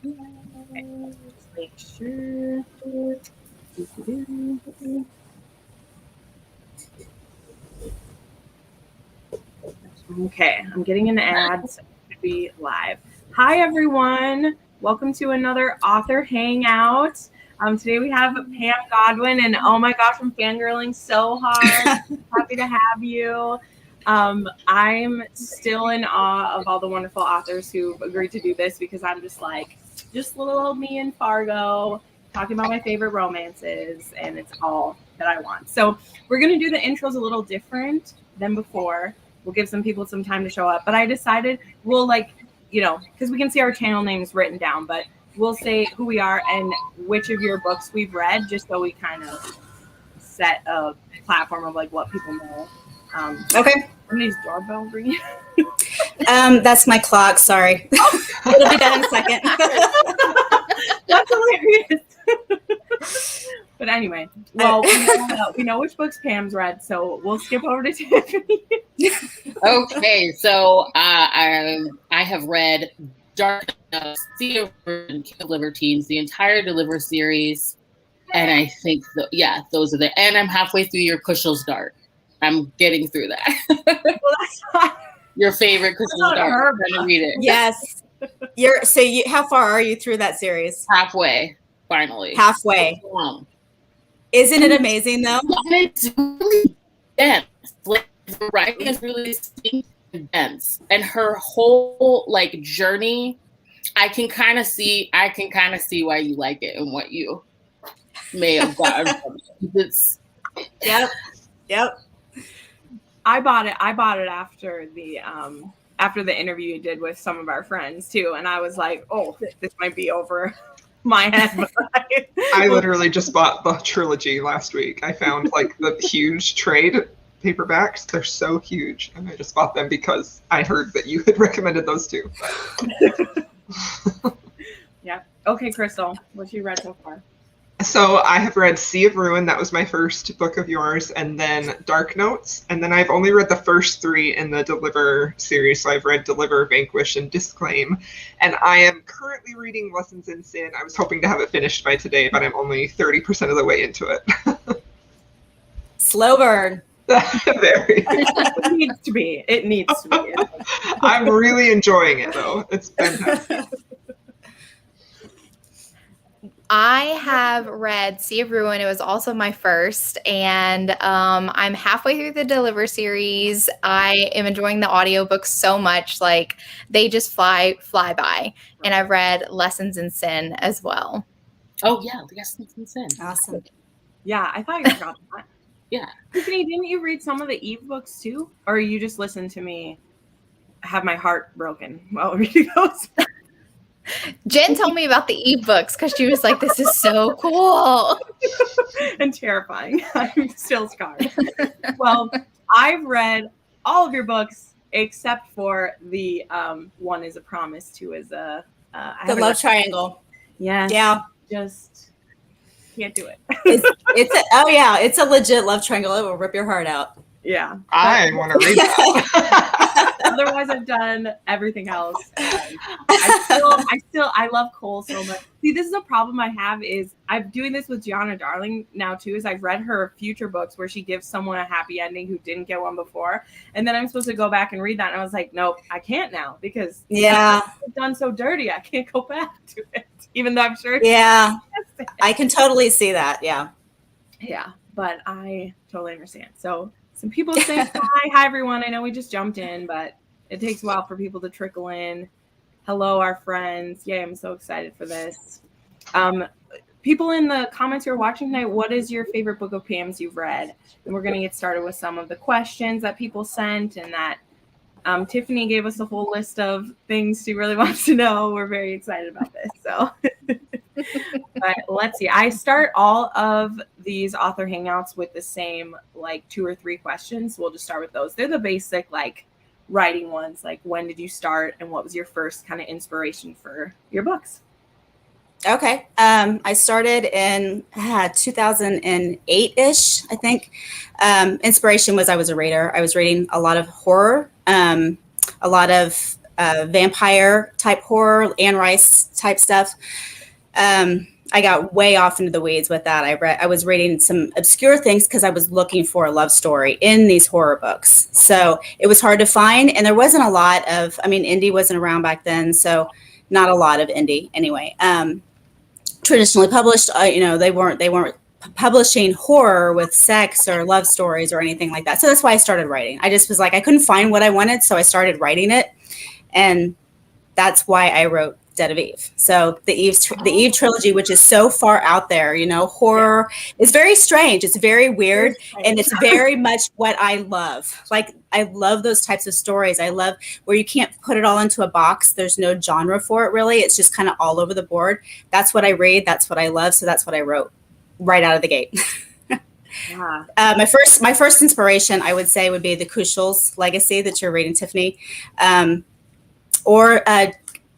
Let's make sure. Okay, I'm getting an ad, so it should be live. Hi, everyone. Welcome to another author hangout. Today we have Pam Godwin, and oh my gosh, I'm fangirling so hard. Happy to have you. I'm still in awe of all the wonderful authors who've agreed to do this because I'm just like, just little old me in Fargo, talking about my favorite romances, and it's all that I want. So we're going to do the intros a little different than before. We'll give some people some time to show up. But I decided we'll because we can see our channel names written down, but we'll say who we are and which of your books we've read, just so we kind of set a platform of like what people know. Okay. Somebody's doorbell ringing. That's my clock. Sorry. It'll be done in a second. That's hilarious. But anyway, well, we know which books Pam's read, so we'll skip over to Tiffany. Okay, so I have read Dark Sea of Libertines, the entire Deliver series, and I think those are the. And I'm halfway through your Kushil's Dart. I'm getting through that. Well, that's not your favorite Kushil's Dart. I'm trying to read it. Yes. How far are you through that series? Halfway, finally. Halfway. Isn't it amazing though? And it's really dense. Like the writing is really distinct and dense. And her whole journey, I can kind of see why you like it and what you may have gotten from it. Yep. I bought it after the interview you did with some of our friends too, and I was like, oh, this might be over my head. I literally just bought the trilogy last week. I found the huge trade paperbacks. They're so huge, and I just bought them because I heard that you had recommended those two. Yeah. Okay, Crystal, what you read so far? So I have read Sea of Ruin. That was my first book of yours, and then Dark Notes, and then I've only read the first three in the Deliver series. So I've read Deliver, Vanquish, and Disclaim, and I am currently reading Lessons in Sin. I was hoping to have it finished by today, but I'm only 30% of the way into it. Slow burn. Very. It needs to be. I'm really enjoying it, though. It's fantastic. I have read Sea of Ruin. It was also my first, and I'm halfway through the Deliver series. I am enjoying the audiobooks so much. They just fly by. And I've read Lessons in Sin as well. Oh, yeah. Lessons in Sin. Awesome. Yeah, I thought you forgot that. Yeah. Tiffany, didn't you read some of the Eve books too? Or you just listened to me have my heart broken while reading those? Jenn told me about the ebooks because she was like, this is so cool. And terrifying. I'm still scarred. Well, I've read all of your books except for the One is a Promise, Two is a... the Love Triangle. Yes. Yeah. Just can't do it. It's a legit love triangle. It will rip your heart out. Yeah. I want to read that. Otherwise, I've done everything else. I love Cole so much. See, this is a problem I have is I'm doing this with Gianna Darling now too, is I've read her future books where she gives someone a happy ending who didn't get one before. And then I'm supposed to go back and read that. And I was like, nope, I can't now because it's done so dirty. I can't go back to it, even though I'm sure. Yeah, I can totally see that. Yeah. Yeah, but I totally understand. So some people say hi everyone. I know we just jumped in, but it takes a while for people to trickle in. Hello, our friends. Yay, I'm so excited for this. People in the comments who are watching tonight, what is your favorite book of Pam's you've read? And we're going to get started with some of the questions that people sent, and that Tiffany gave us a whole list of things she really wants to know. We're very excited about this. So but let's see. I start all of these author hangouts with the same 2 or 3 questions. We'll just start with those. They're the basic writing ones, when did you start and what was your first kind of inspiration for your books? Okay. I started in 2008-ish, I think. Inspiration was I was a reader. I was reading a lot of horror, a lot of vampire type horror, Anne Rice type stuff. I got way off into the weeds with that. I was reading some obscure things because I was looking for a love story in these horror books. So it was hard to find, and there wasn't a lot of, indie wasn't around back then, so not a lot of indie anyway. Traditionally published, they weren't publishing horror with sex or love stories or anything like that. So that's why I started writing. I just was like, I couldn't find what I wanted, so I started writing it, and that's why I wrote Dead of Eve. So the Eve trilogy, which is so far out there, horror is very strange. It's very weird. And it's very much what I love. Like, I love those types of stories. I love where you can't put it all into a box. There's no genre for it, really. It's just kind of all over the board. That's what I read. That's what I love. So that's what I wrote right out of the gate. Yeah. My first inspiration, I would say, would be the Kuschel's Legacy that you're reading, Tiffany, or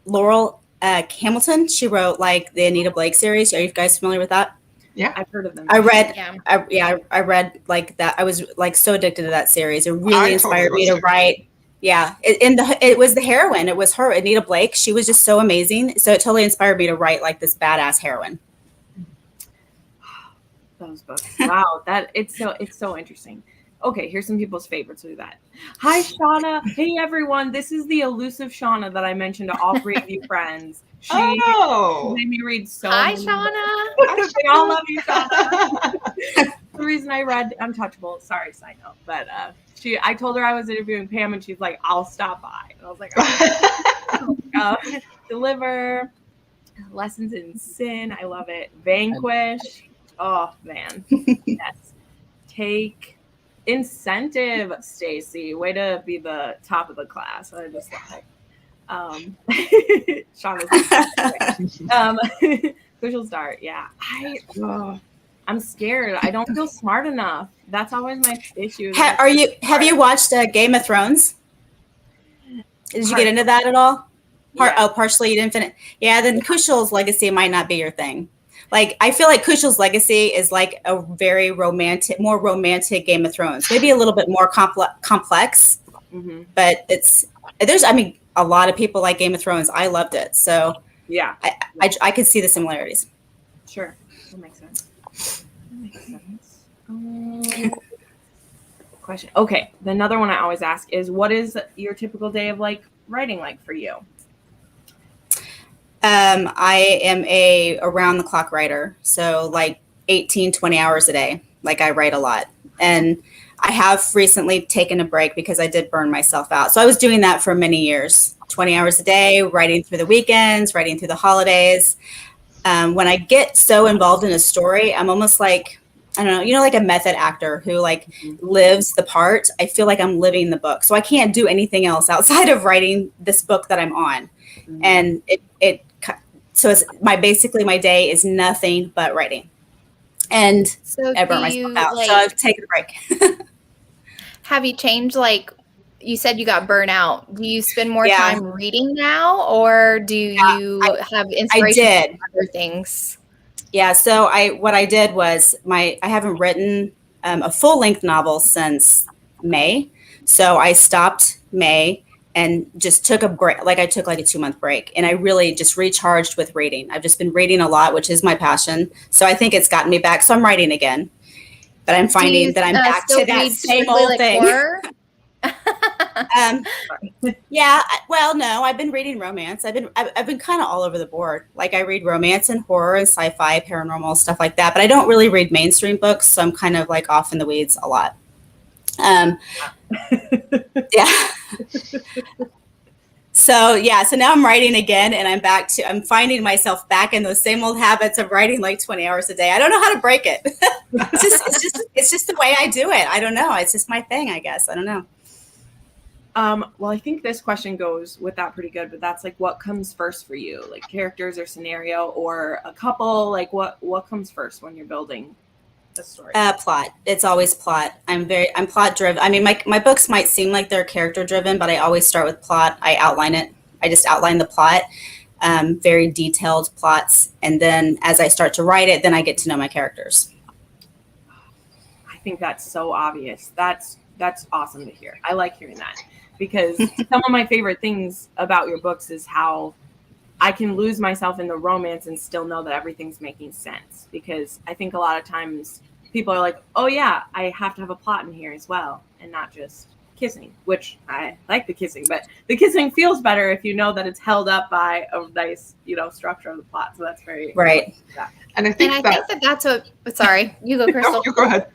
Laurel Hamilton. She wrote like the Anita Blake series. Are you guys familiar with that? Yeah, I've heard of them. I read like that. I was like so addicted to that series. It really inspired me to write. Yeah, it was the heroine. It was her, Anita Blake. She was just so amazing. So it totally inspired me to write like this badass heroine. Those books. Wow, it's so interesting. Okay, here's some people's favorites of that. Hi, Shauna. Hey, everyone. This is the elusive Shauna that I mentioned to all three of you friends. She made me read so Hi, many Shauna. books. We all love you, Shauna. The reason I read Untouchable, sorry, side note, but I told her I was interviewing Pam, and she's like, I'll stop by. And I was like, okay. Deliver, Lessons in Sin. I love it. Vanquish. Oh, man. Yes. Take Incentive, Stacy. Way to be the top of the class. I just like Shauna's Crucial Start. Yeah. I'm scared. I don't feel smart enough. That's always my issue. Have you watched Game of Thrones? Did you get into that at all? Partially you didn't finish. Yeah, then Kushel's Legacy might not be your thing. Like, I feel like Kushel's Legacy is like a very more romantic Game of Thrones. Maybe a little bit more complex, but there's a lot of people like Game of Thrones. I loved it. So yeah, I could see the similarities. Sure. That makes sense. Question. Okay. Another one I always ask is, what is your typical day of like writing like for you? I am a around the clock writer. So like 18, 20 hours a day. Like, I write a lot. And I have recently taken a break because I did burn myself out. So I was doing that for many years, 20 hours a day, writing through the weekends, writing through the holidays. When I get so involved in a story, I'm almost like, I don't know, like a method actor who like lives the part. I feel like I'm living the book. So I can't do anything else outside of writing this book that I'm on. And so it's my day is nothing but writing. And so I burnt myself out. So I've taken a break. Have you changed, like you said you got burnt out? Do you spend more time reading now, or do you have inspiration for other things? Yeah, so what I did was I haven't written a full-length novel since May. So I stopped May and just took a break. Like, I took like a 2-month break, and I really just recharged with reading. I've just been reading a lot, which is my passion. So I think it's gotten me back. So I'm writing again, but I'm finding that I'm back to that same old thing. Yeah, well, no, I've been reading romance. I've been kind of all over the board. Like, I read romance and horror and sci-fi, paranormal, stuff like that. But I don't really read mainstream books, so I'm kind of like off in the weeds a lot. Yeah. So now I'm writing again, and I'm finding myself back in those same old habits of writing like 20 hours a day. I don't know how to break it. It's just the way I do it. I don't know. It's just my thing, I guess. I don't know. Well, I think this question goes with that pretty good, but that's like, what comes first for you? Like, characters or scenario or a couple? Like, what comes first when you're building a story? Plot. It's always plot. I'm plot driven. I mean, my books might seem like they're character driven, but I always start with plot. I outline it. I just outline the plot, very detailed plots. And then as I start to write it, then I get to know my characters. I think that's so obvious. That's awesome to hear. I like hearing that, because some of my favorite things about your books is how I can lose myself in the romance and still know that everything's making sense. Because I think a lot of times people are like, oh yeah, I have to have a plot in here as well, and not just kissing, which I like the kissing, but the kissing feels better if you know that it's held up by a nice, structure of the plot. So that's very right. And I think that's what, sorry, you go, Crystal. No, you go ahead.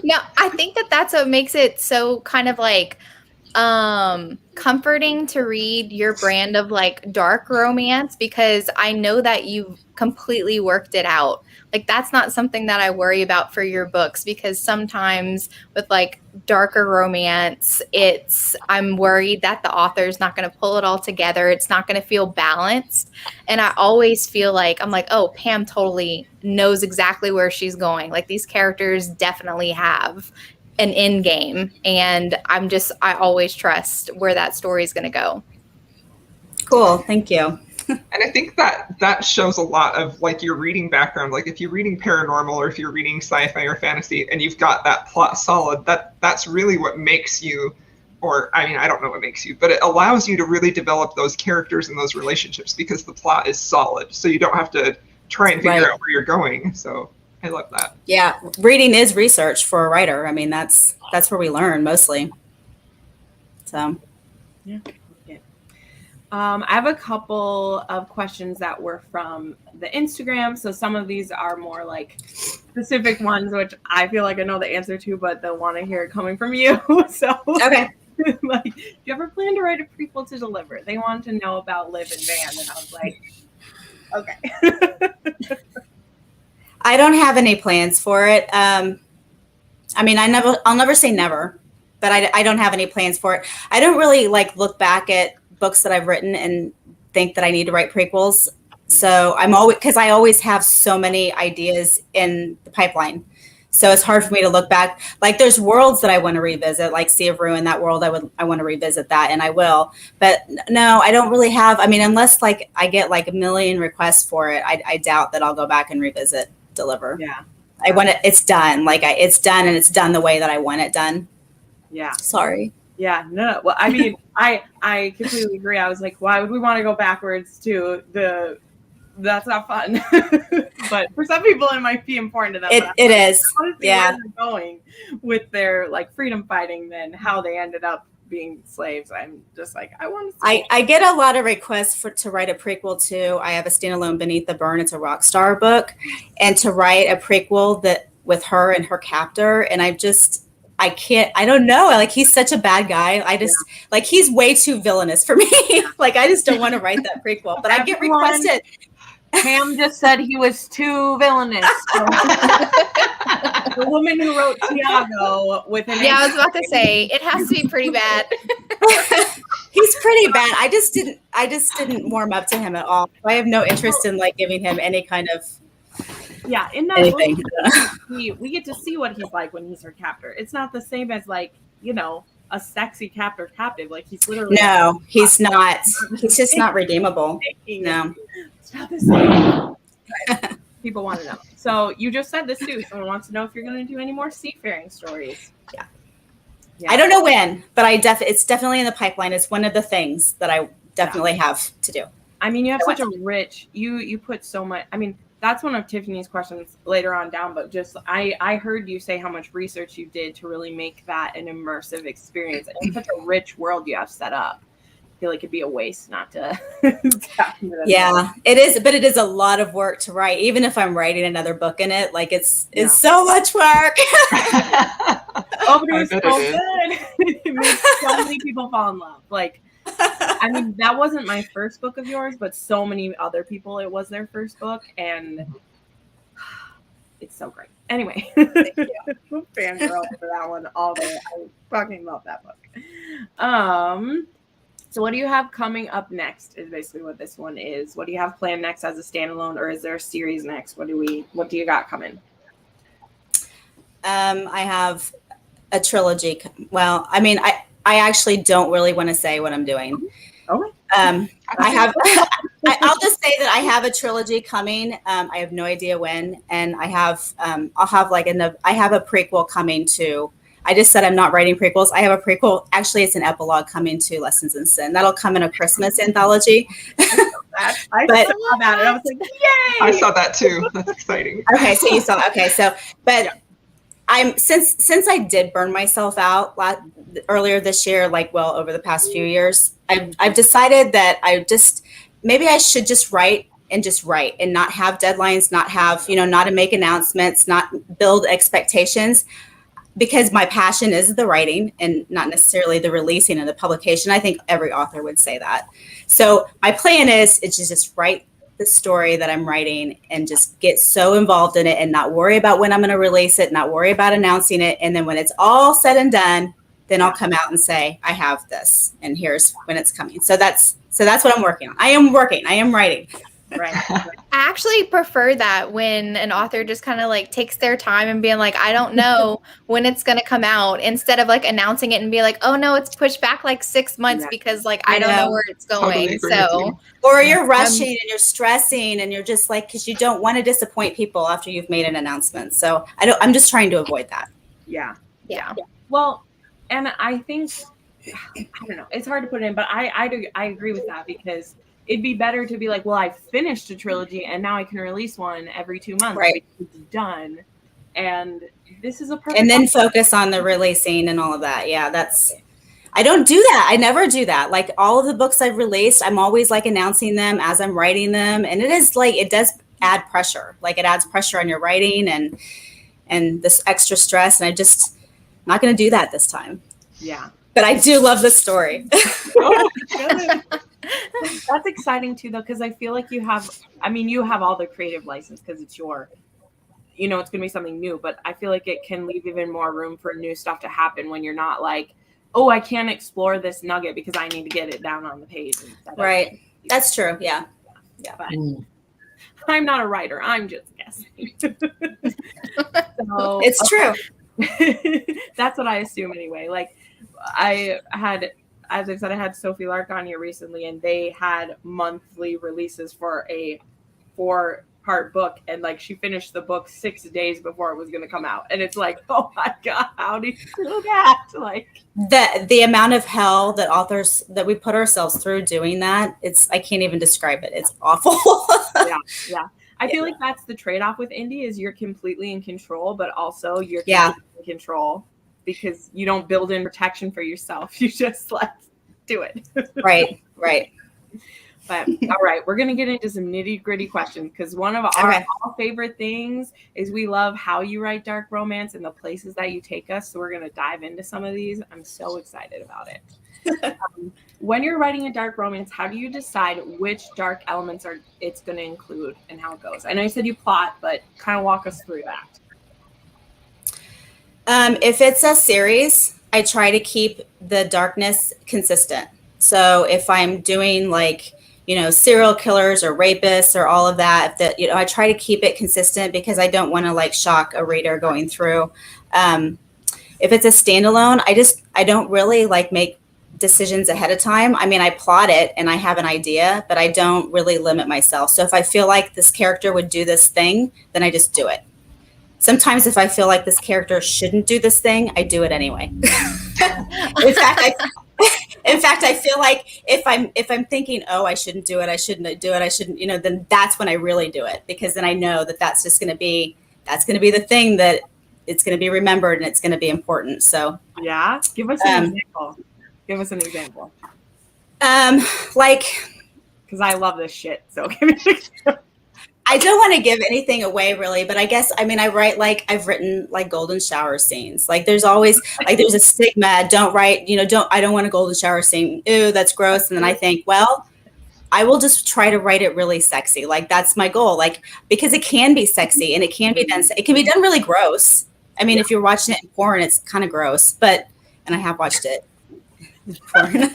No, I think that's what makes it so kind of like comforting to read your brand of like dark romance, because I know that you've completely worked it out. Like that's not something that I worry about for your books, because sometimes with like darker romance, I'm worried that the author's not going to pull it all together. It's not going to feel balanced. And I always feel like, I'm like, oh, Pam totally knows exactly where she's going. Like these characters definitely have an end game, and I always trust where that story is going to go. Cool. Thank you. And I think that shows a lot of like your reading background. Like if you're reading paranormal or if you're reading sci-fi or fantasy and you've got that plot solid, that's really what makes you, or I mean, I don't know what makes you, but it allows you to really develop those characters and those relationships because the plot is solid. So you don't have to try and figure out where you're going. So I love that. Yeah. Reading is research for a writer. I mean, that's where we learn mostly. So. Yeah. I have a couple of questions that were from the Instagram. So some of these are more like specific ones, which I feel like I know the answer to, but they'll want to hear it coming from you. So, okay. Like, do you ever plan to write a prequel to Deliver? They want to know about Liv and Van. And I was like, okay. I don't have any plans for it. I mean, I'll never say never, but I don't have any plans for it. I don't really like look back at books that I've written and think that I need to write prequels. So because I always have so many ideas in the pipeline. So it's hard for me to look back. Like there's worlds that I want to revisit, like Sea of Ruin, that world I want to revisit that, and I will. But no, I don't really have. I mean, unless like I get like a million requests for it, I doubt that I'll go back and revisit Deliver. Yeah. I want it. It's done. Like it's done, and it's done the way that I want it done. Yeah. Sorry. Yeah, no. Well, I mean, I completely agree. I was like, why would we want to go backwards to that's not fun. But for some people, it might be important to them. It is. I want to see where they're going with their like freedom fighting than how they ended up being slaves. I'm just like, I want to see. I get a lot of requests to write a prequel to. I have a standalone Beneath the Burn. It's a Rockstar book, and to write a prequel that with her and her captor, and I can't, I don't know. Like, he's such a bad guy. Like, he's way too villainous for me. Like, I just don't want to write that prequel, but I get requested. Pam just said he was too villainous. The woman who wrote Tiago with an I was about to say, it has to be pretty bad. He's pretty bad. I just didn't warm up to him at all. I have no interest in like giving him any kind of in that anything. Book, we get to see what he's like when he's her captor. It's not the same as like, a sexy captive. Like he's literally he's not. He's just not redeemable. No. It's not the same. People want to know. So you just said this too. Someone wants to know if you're going to do any more seafaring stories. Yeah. I don't know when, but it's definitely in the pipeline. It's one of the things that I definitely have to do. I mean, you have such a rich. You put so much. I mean, that's one of Tiffany's questions later on down. But just I heard you say how much research you did to really make that an immersive experience. And it's such a rich world you have set up. I feel like it'd be a waste not to tap into that. Yeah, it is, but it is a lot of work to write. Even if I'm writing another book in it, like it's so much work. But it was so good. It made so many people fall in love. Like, I mean, that wasn't my first book of yours, but so many other people, it was their first book, and it's so great. Anyway, thank you. Fangirl for that one all day. I fucking love that book. So what do you have coming up next is basically what this one is. What do you have planned next as a standalone, or is there a series next? What do you got coming? I have a trilogy. Well, I mean, I actually don't really want to say what I'm doing. Okay. I have, I'll just say that I have a trilogy coming. I have no idea when, and I have, I'll have I have a prequel coming to I just said I'm not writing prequels. I have a prequel. Actually, it's an epilogue coming to Lessons in Sin. That'll come in a Christmas anthology. I saw that and I was like, yay! I saw that too. That's exciting. Okay, so you saw. Okay, so but I'm since I did burn myself out earlier this year, like over the past few years, I've decided that maybe I should just write and not have deadlines, not have not to make announcements, not build expectations. Because my passion is the writing and not necessarily the releasing and the publication. I think every author would say that. So my plan is to just write the story that I'm writing and just get so involved in it and not worry about when I'm going to release it, not worry about announcing it. And then when it's all said and done, then I'll come out and say, I have this and here's when it's coming. So that's what I'm working on. I am writing. Right. I actually prefer that when an author just kind of like takes their time and being like, I don't know when it's going to come out, instead of like announcing it and be like, oh no, it's pushed back like 6 months because like I don't know where it's going. Totally or you're rushing and you're stressing and you're just like, because you don't want to disappoint people after you've made an announcement. So I'm just trying to avoid that. Yeah. Well, and I think I don't know, it's hard to put in, but I agree with that, because it'd be better to be like, well, I finished a trilogy and now I can release one every 2 months. Right. It's done. And this is a perfect. And then focus on the releasing and all of that. Yeah, I don't do that. I never do that. Like all of the books I've released, I'm always like announcing them as I'm writing them. And it is like, it does add pressure. Like it adds pressure on your writing and this extra stress. And I'm not going to do that this time. Yeah. But I do love the story. Oh, good. That's exciting too, though, because I feel like you have all the creative license because it's it's going to be something new, but I feel like it can leave even more room for new stuff to happen when you're not like, oh, I can't explore this nugget because I need to get it down on the page. Right. That's true. Yeah. But I'm not a writer. I'm just guessing. So, it's true. That's what I assume anyway. Like as I said, I had Sophie Lark on here recently, and they had monthly releases for a 4-part book, and like she finished the book 6 days before it was going to come out, and it's like, oh my god, how do you do that? Like the amount of hell that we put ourselves through doing that, I can't even describe it. It's awful. Yeah. I feel like that's the trade-off with indie, is you're completely in control, but also you're in control because you don't build in protection for yourself. You just like do it. Right. But all right, we're going to get into some nitty-gritty questions, because one of our all favorite things is we love how you write dark romance and the places that you take us. So we're going to dive into some of these. I'm so excited about it. When you're writing a dark romance, how do you decide which dark elements it's going to include and how it goes? I know you said you plot, but kind of walk us through that. If it's a series, I try to keep the darkness consistent. So if I'm doing like, serial killers or rapists or all of that, I try to keep it consistent because I don't want to like shock a reader going through. If it's a standalone, I don't really like make decisions ahead of time. I mean, I plot it and I have an idea, but I don't really limit myself. So if I feel like this character would do this thing, then I just do it. Sometimes if I feel like this character shouldn't do this thing, I do it anyway. In fact, I feel like if I'm thinking, oh, I shouldn't do it, then that's when I really do it, because then I know that that's going to be the thing that it's going to be remembered and it's going to be important. So yeah, give us an example. Like, because I love this shit. So give me an example. I don't want to give anything away really, but I guess, I write I've written like golden shower scenes. Like there's always there's a stigma. Don't write, I don't want a golden shower scene. Ew, that's gross. And then I think, well, I will just try to write it really sexy. Like that's my goal. Like, because it can be sexy and it can be done really gross. If you're watching it in porn, it's kind of gross, and I have watched it. Porn.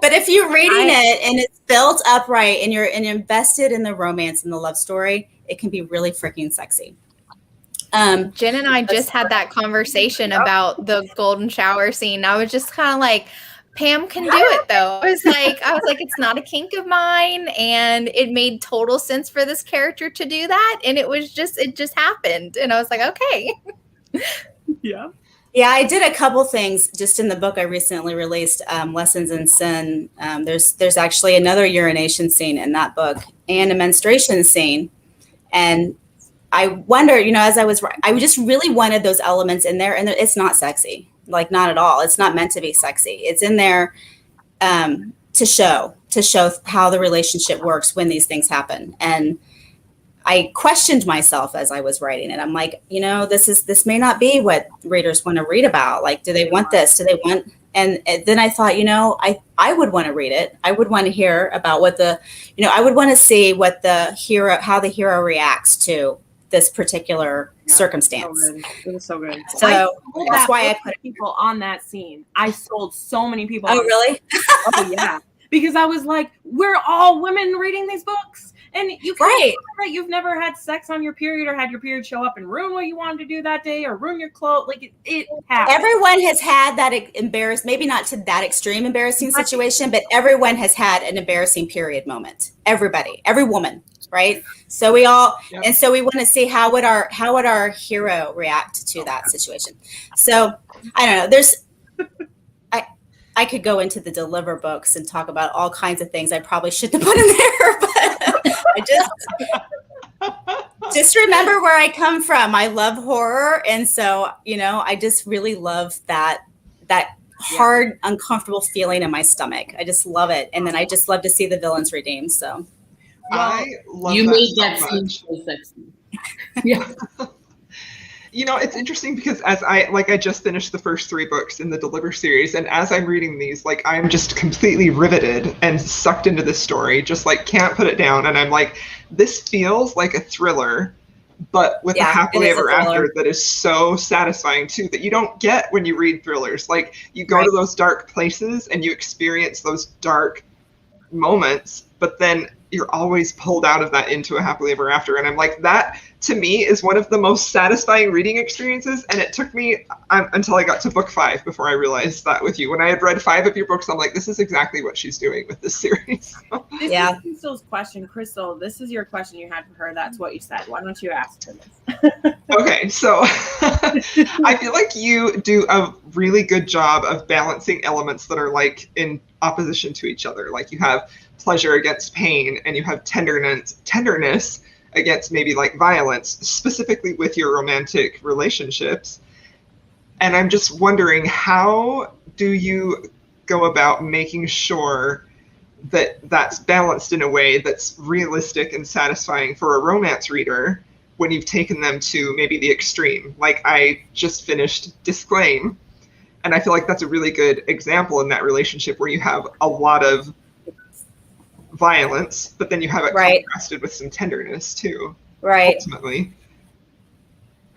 But if you're reading it and it's built up right and you're invested in the romance and the love story, it can be really freaking sexy. Jen and I just had that conversation about the golden shower scene. I was just kind of like, Pam can do it though. I was like, it's not a kink of mine, and it made total sense for this character to do that, and it just happened, and I was like, okay. Yeah. Yeah, I did a couple things just in the book I recently released, Lessons in Sin. There's actually another urination scene in that book and a menstruation scene. And I wonder, as I just really wanted those elements in there, and it's not sexy, like not at all. It's not meant to be sexy. It's in there to show how the relationship works when these things happen. And I questioned myself as I was writing it. I'm like, this may not be what readers want to read about. Like, do they want this? Do they want? And then I thought, I would want to read it. I would want to hear about I would want to see how the hero reacts to this particular circumstance. So it was so good. So that's why I put people on that scene. I sold so many people. Oh, really? Oh, yeah. Because I was like, we're all women reading these books. And you can't right. You've never had sex on your period or had your period show up and ruin what you wanted to do that day or ruin your clothes. Like it happens. Everyone has had that maybe not to that extreme embarrassing situation, but everyone has had an embarrassing period moment. Everybody, every woman, right? So we all, and so we want to see how would our hero react to that situation. So I don't know. I could go into the Deliver books and talk about all kinds of things I probably shouldn't have put in there, but I just remember where I come from. I love horror. And so, I just really love that hard, uncomfortable feeling in my stomach. I just love it. And then I just love to see the villains redeemed. So I love you that made so that much. scene so sexy. Yeah. It's interesting because I just finished the first 3 books in the Deliver series, and as I'm reading these, I'm just completely riveted and sucked into this story, just can't put it down. And I'm like, this feels like a thriller, but with a happily ever after that is so satisfying too, that you don't get when you read thrillers. You go to those dark places and you experience those dark moments, but then you're always pulled out of that into a happily ever after. And I'm like, that to me is one of the most satisfying reading experiences. And it took me until I got to book 5 before I realized that with you. When I had read 5 of your books, I'm like, this is exactly what she's doing with this series. This is Crystal's question. Crystal, this is your question you had for her. That's what you said. Why don't you ask her this? Okay, so I feel like you do a really good job of balancing elements that are in opposition to each other. You have pleasure against pain, and you have tenderness against maybe violence, specifically with your romantic relationships. And I'm just wondering, how do you go about making sure that that's balanced in a way that's realistic and satisfying for a romance reader when you've taken them to maybe the extreme? I just finished Disclaim, and I feel like that's a really good example in that relationship where you have a lot of violence, but then you have it contrasted with some tenderness too. Right. Ultimately.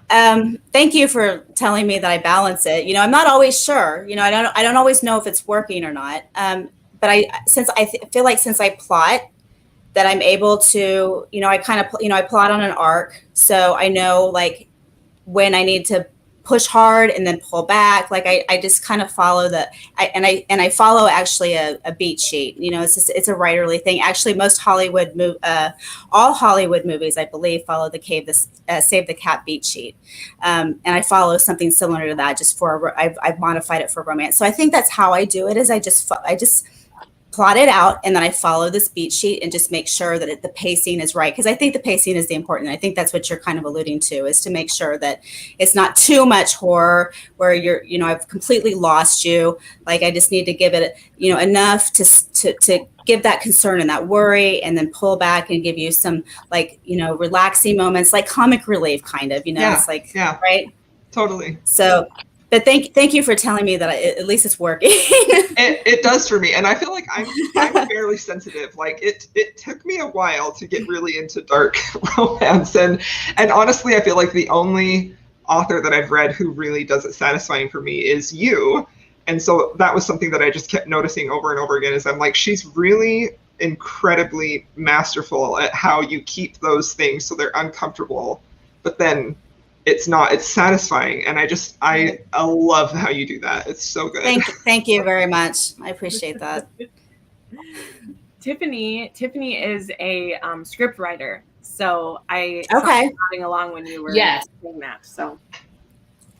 Thank you for telling me that I balance it. I'm not always sure. I don't always know if it's working or not. But I feel like since I plot, that I'm able to, I plot on an arc, so I know when I need to push hard and then pull back. I just kind of follow I follow actually a beat sheet. It's a writerly thing. Actually, all Hollywood movies, I believe, follow the Save the Cat beat sheet. And I follow something similar to that, just I've modified it for romance. So I think that's how I do it, is I just plot it out, and then I follow this beat sheet and just make sure that the pacing is right, because I think the pacing is the important. I think that's what you're kind of alluding to, is to make sure that it's not too much horror where I've completely lost you. I just need to give it enough to give that concern and that worry, and then pull back and give you some relaxing moments, comic relief kind of, it's right. Totally. So but thank you for telling me that at least it's working. It does for me, and I feel like I'm fairly sensitive. It took me a while to get really into dark romance, and honestly, I feel like the only author that I've read who really does it satisfying for me is you. And so that was something that I just kept noticing over and over again. Is I'm like, she's really incredibly masterful at how you keep those things so they're uncomfortable, but then it's satisfying. And I love how you do that. It's so good. Thank you very much. I appreciate that. Tiffany is a script writer. So I okay nodding along when you were saying that. So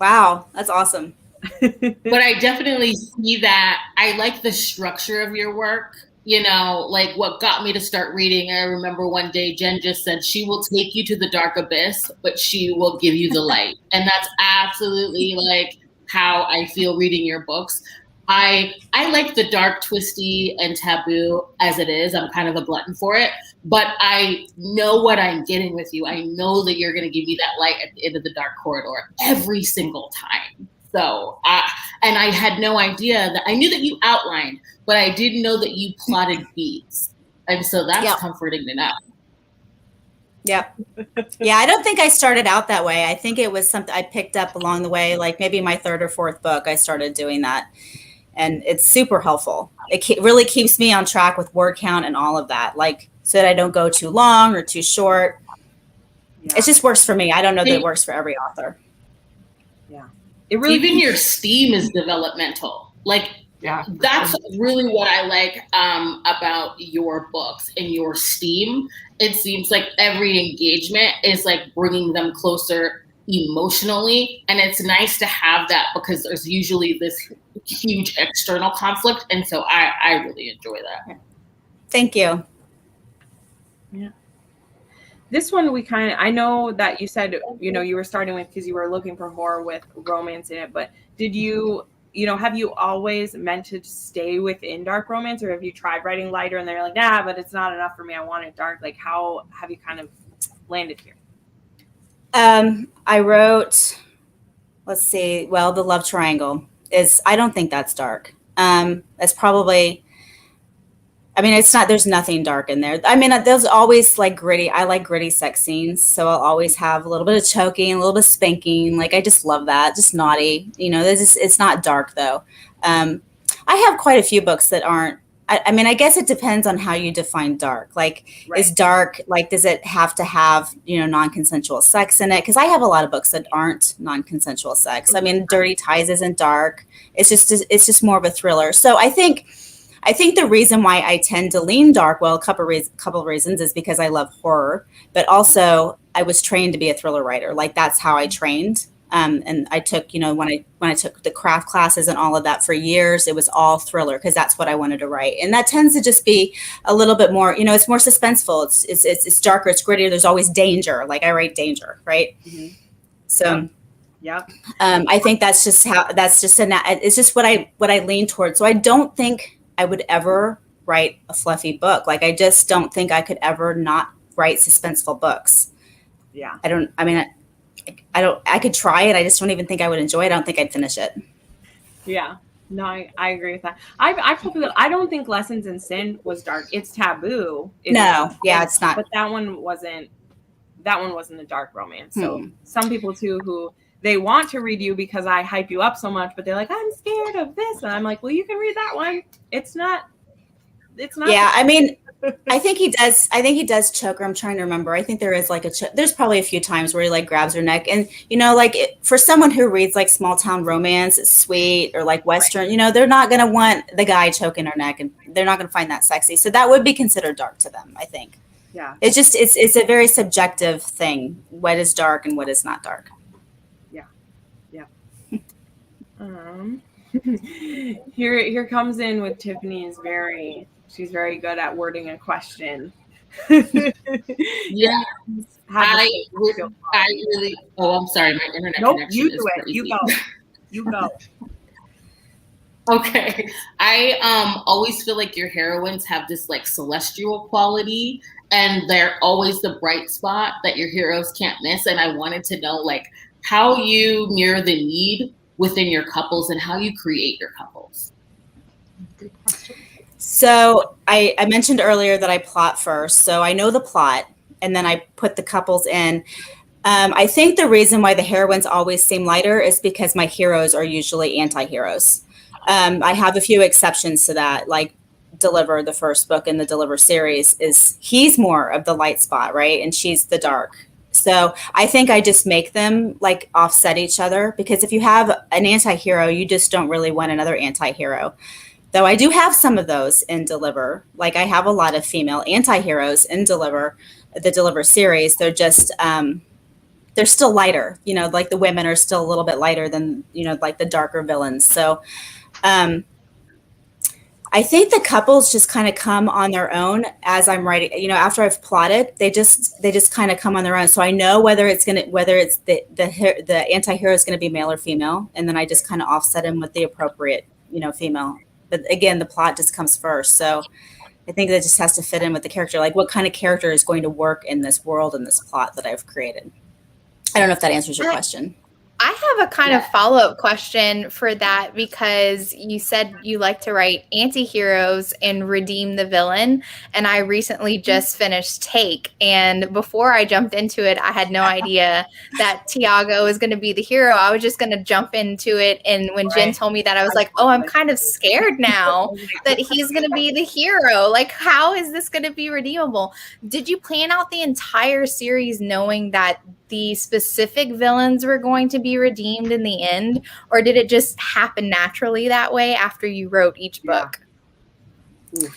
wow, that's awesome. But I definitely see that. I like the structure of your work. You know, like what got me to start reading. I remember one day Jenn just said she will take you to the dark abyss, but she will give you the light. And that's absolutely like how I feel reading your books. I like the dark, twisty, and taboo as it is. I'm kind of a glutton for it, but I know what I'm getting with you. I know that you're going to give me that light at the end of the dark corridor every single time. So, and I had no idea that I knew that you outlined, but I didn't know that you plotted beats. And so that's comforting to know. Yep. Yeah, I don't think I started out that way. I think it was something I picked up along the way, like maybe my third or fourth book, I started doing that. And it's super helpful. It really keeps me on track with word count and all of that, like so that I don't go too long or too short. Yeah. It just works for me. I don't know that it works for every author. Yeah. It really even your steam is developmental. Like, that's really what I like about your books and your steam. It seems like every engagement is like bringing them closer emotionally. And it's nice to have that because there's usually this huge external conflict. And so I really enjoy that. Thank you. Yeah. This one I know that you said, you know, you were starting with because you were looking for horror with romance in it, but did you have you always meant to stay within dark romance, or have you tried writing lighter and they're like, but it's not enough for me, I want it dark? Like, how have you kind of landed here? I wrote, let's see, well, the love triangle I don't think that's dark. That's probably, I mean, it's not, there's nothing dark in there. I mean, there's always like gritty. I like gritty sex scenes. So I'll always have a little bit of choking, a little bit of spanking. Like, I just love that. Just naughty, you know, it's not dark though. I have quite a few books that aren't, I mean, I guess it depends on how you define dark. Like, is dark, like, does it have to have, you know, non-consensual sex in it? Because I have a lot of books that aren't non-consensual sex. I mean, Dirty Ties isn't dark. It's just more of a thriller. So I think the reason why I tend to lean dark, well, a couple of reasons, is because I love horror, but also I was trained to be a thriller writer. Like, that's how I trained. And I took, you know, when I took the craft classes and all of that for years, it was all thriller because that's what I wanted to write. And that tends to just be a little bit more, you know, it's more suspenseful. It's darker, it's grittier. There's always danger. Like, I write danger, right? Mm-hmm. So, I think it's just what I lean towards. So I don't think I would ever write a fluffy book. Like, I just don't think I could ever not write suspenseful books. Yeah. I could try it. I just don't even think I would enjoy it. I don't think I'd finish it. Yeah. No, I agree with that. I don't think Lessons in Sin was dark. It's Taboo. It's not. But that one wasn't a dark romance. So some people too who they want to read you because I hype you up so much, but they're like, I'm scared of this. And I'm like, well, you can read that one. It's not. Yeah. I mean, I think he does choke her. I'm trying to remember. I think there is like there's probably a few times where he like grabs her neck, and you know, like for someone who reads like small town romance, it's sweet, or like Western, you know, they're not going to want the guy choking her neck, and they're not going to find that sexy. So that would be considered dark to them, I think. Yeah. It's just, it's a very subjective thing. What is dark and what is not dark. Yeah. Yeah. Here comes in with Tiffany she's very good at wording a question. Yeah. I really, I'm sorry. My internet connection you do is it. crazy. You go. Okay. I always feel like your heroines have this like celestial quality, and they're always the bright spot that your heroes can't miss. And I wanted to know like how you mirror the need within your couples and how you create your couples. Good question. So I mentioned earlier that I plot first. So I know the plot, and then I put the couples in. I think the reason why the heroines always seem lighter is because my heroes are usually anti-heroes. I have a few exceptions to that, like Deliver, the first book in the Deliver series, he's more of the light spot, right? And she's the dark. So I think I just make them like offset each other, because if you have an anti-hero, you just don't really want another anti-hero. Though I do have some of those in Deliver. Like I have a lot of female anti-heroes in Deliver, the Deliver series. They're just, they're still lighter, you know, like the women are still a little bit lighter than, you know, like the darker villains. So I think the couples just kind of come on their own as I'm writing, you know, after I've plotted, they just kind of come on their own. So I know whether it's the anti-hero is going to be male or female. And then I just kind of offset him with the appropriate, you know, female. But again, the plot just comes first. So I think that just has to fit in with the character. Like what kind of character is going to work in this world and this plot that I've created? I don't know if that answers your question. I have a kind of follow-up question for that, because you said you like to write anti-heroes and redeem the villain. And I recently just finished Take. And before I jumped into it, I had no idea that Tiago was going to be the hero. I was just going to jump into it. And when Jenn told me that, I was like, oh, I'm kind of scared now that he's going to be the hero. Like, how is this going to be redeemable? Did you plan out the entire series knowing that the specific villains were going to be redeemed in the end, or did it just happen naturally that way after you wrote each book?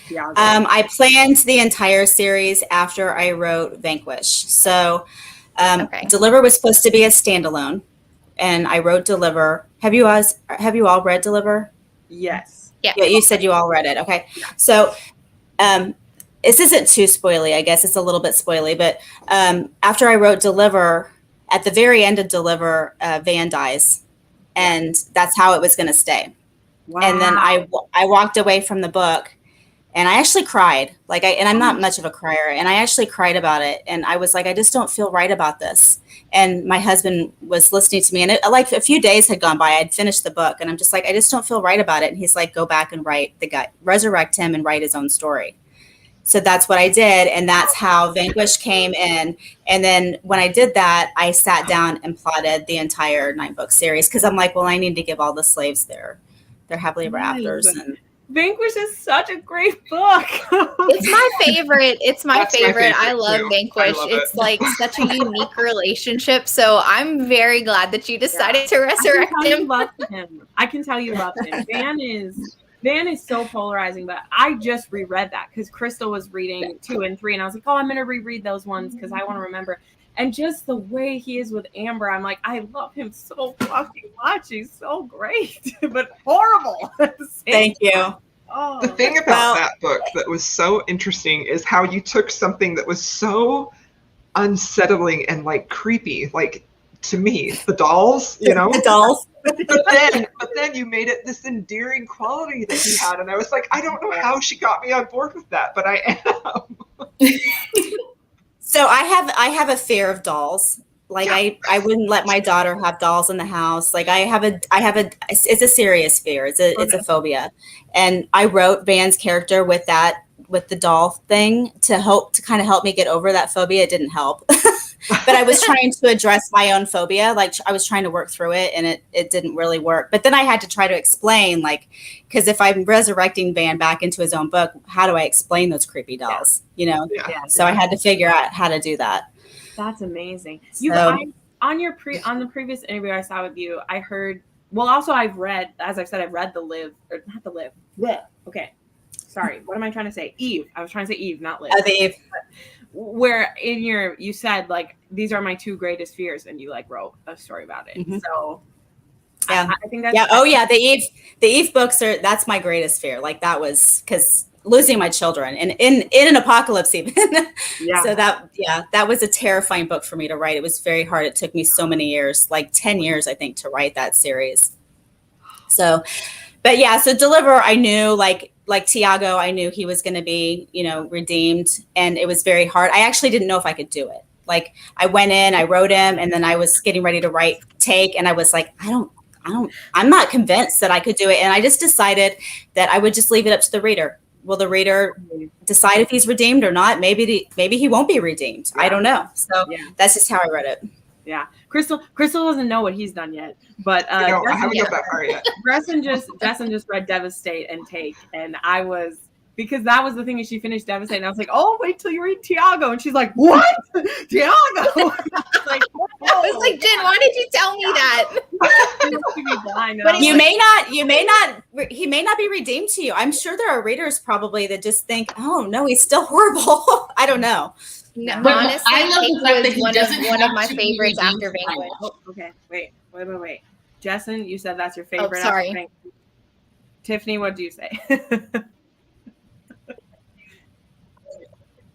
I planned the entire series after I wrote Vanquish. So Deliver was supposed to be a standalone, and I wrote Deliver. Have you all read Deliver? Yes. Yeah. You said you all read it. Okay. So this isn't too spoily. I guess it's a little bit spoily, but after I wrote Deliver, at the very end of Deliver, Van dies, and that's how it was going to stay. Wow. And then I walked away from the book, and I actually cried. And I'm not much of a crier, and I actually cried about it. And I was like, I just don't feel right about this. And my husband was listening to me, and like a few days had gone by. I'd finished the book, and I'm just like, I just don't feel right about it. And he's like, go back and resurrect him and write his own story. So that's what I did. And that's how Vanquish came in. And then when I did that, I sat down and plotted the entire 9-book series, because I'm like, well, I need to give all the slaves their happily ever afters. And Vanquish is such a great book. It's my favorite. It's my favorite. I love too. Vanquish. It's like such a unique relationship. So I'm very glad that you decided to resurrect him. I can tell you love him. Van is so polarizing, but I just reread that because Crystal was reading 2 and 3, and I was like, oh, I'm going to reread those ones because I want to remember. And just the way he is with Amber, I'm like, I love him so fucking much. He's so great, but horrible. Thank you. The thing about that book that was so interesting is how you took something that was so unsettling and like creepy, like to me, the dolls, you know? The dolls. But then you made it this endearing quality that he had, and I was like, I don't know how she got me on board with that, but I am. So I have a fear of dolls. Like I wouldn't let my daughter have dolls in the house. Like it's a serious fear. It's a phobia. And I wrote Van's character with the doll thing to kind of help me get over that phobia. It didn't help. But I was trying to address my own phobia. Like I was trying to work through it, and it didn't really work. But then I had to try to explain, like, because if I'm resurrecting Van back into his own book, how do I explain those creepy dolls? You know? Yeah. So I had to figure out how to do that. That's amazing. On the previous interview I saw with you, I heard. Well, also I've read, as I've said, I've read not the Live. Blech. Okay. Sorry. What am I trying to say? Eve. I was trying to say Eve, not Live. The Eve. Where you said like these are my 2 greatest fears, and you like wrote a story about it. Mm-hmm. So yeah, I think that's the Eve books that's my greatest fear. Like that was because losing my children and in an apocalypse even. Yeah. So that was a terrifying book for me to write. It was very hard. It took me so many years, like 10 years, I think, to write that series. So, but yeah, so Deliver, I knew like Tiago, I knew he was going to be, you know, redeemed, and it was very hard. I actually didn't know if I could do it. Like I went in, I wrote him, and then I was getting ready to write Take, and I was like, I'm not convinced that I could do it. And I just decided that I would just leave it up to the reader. Will the reader decide if he's redeemed or not? Maybe he won't be redeemed. Yeah. I don't know. So that's just how I read it. Yeah. Crystal doesn't know what he's done yet, but I haven't got that far yet. Justin just read Devastate and Take, and I was, because that was the thing, is she finished Devastate, and I was like, oh, wait till you read Tiago, and she's like, what? Tiago? like, I was like, Jen, why did you tell me that? He may not be redeemed to you. I'm sure there are readers probably that just think, oh no, he's still horrible. I don't know. No, But honestly, I love the fact that he one doesn't of have my to be favorites redeemed after by Vanquish. Oh, okay, wait. Jessen, you said that's your favorite. Oh, sorry. after Vanquish. Tiffany, what do you say?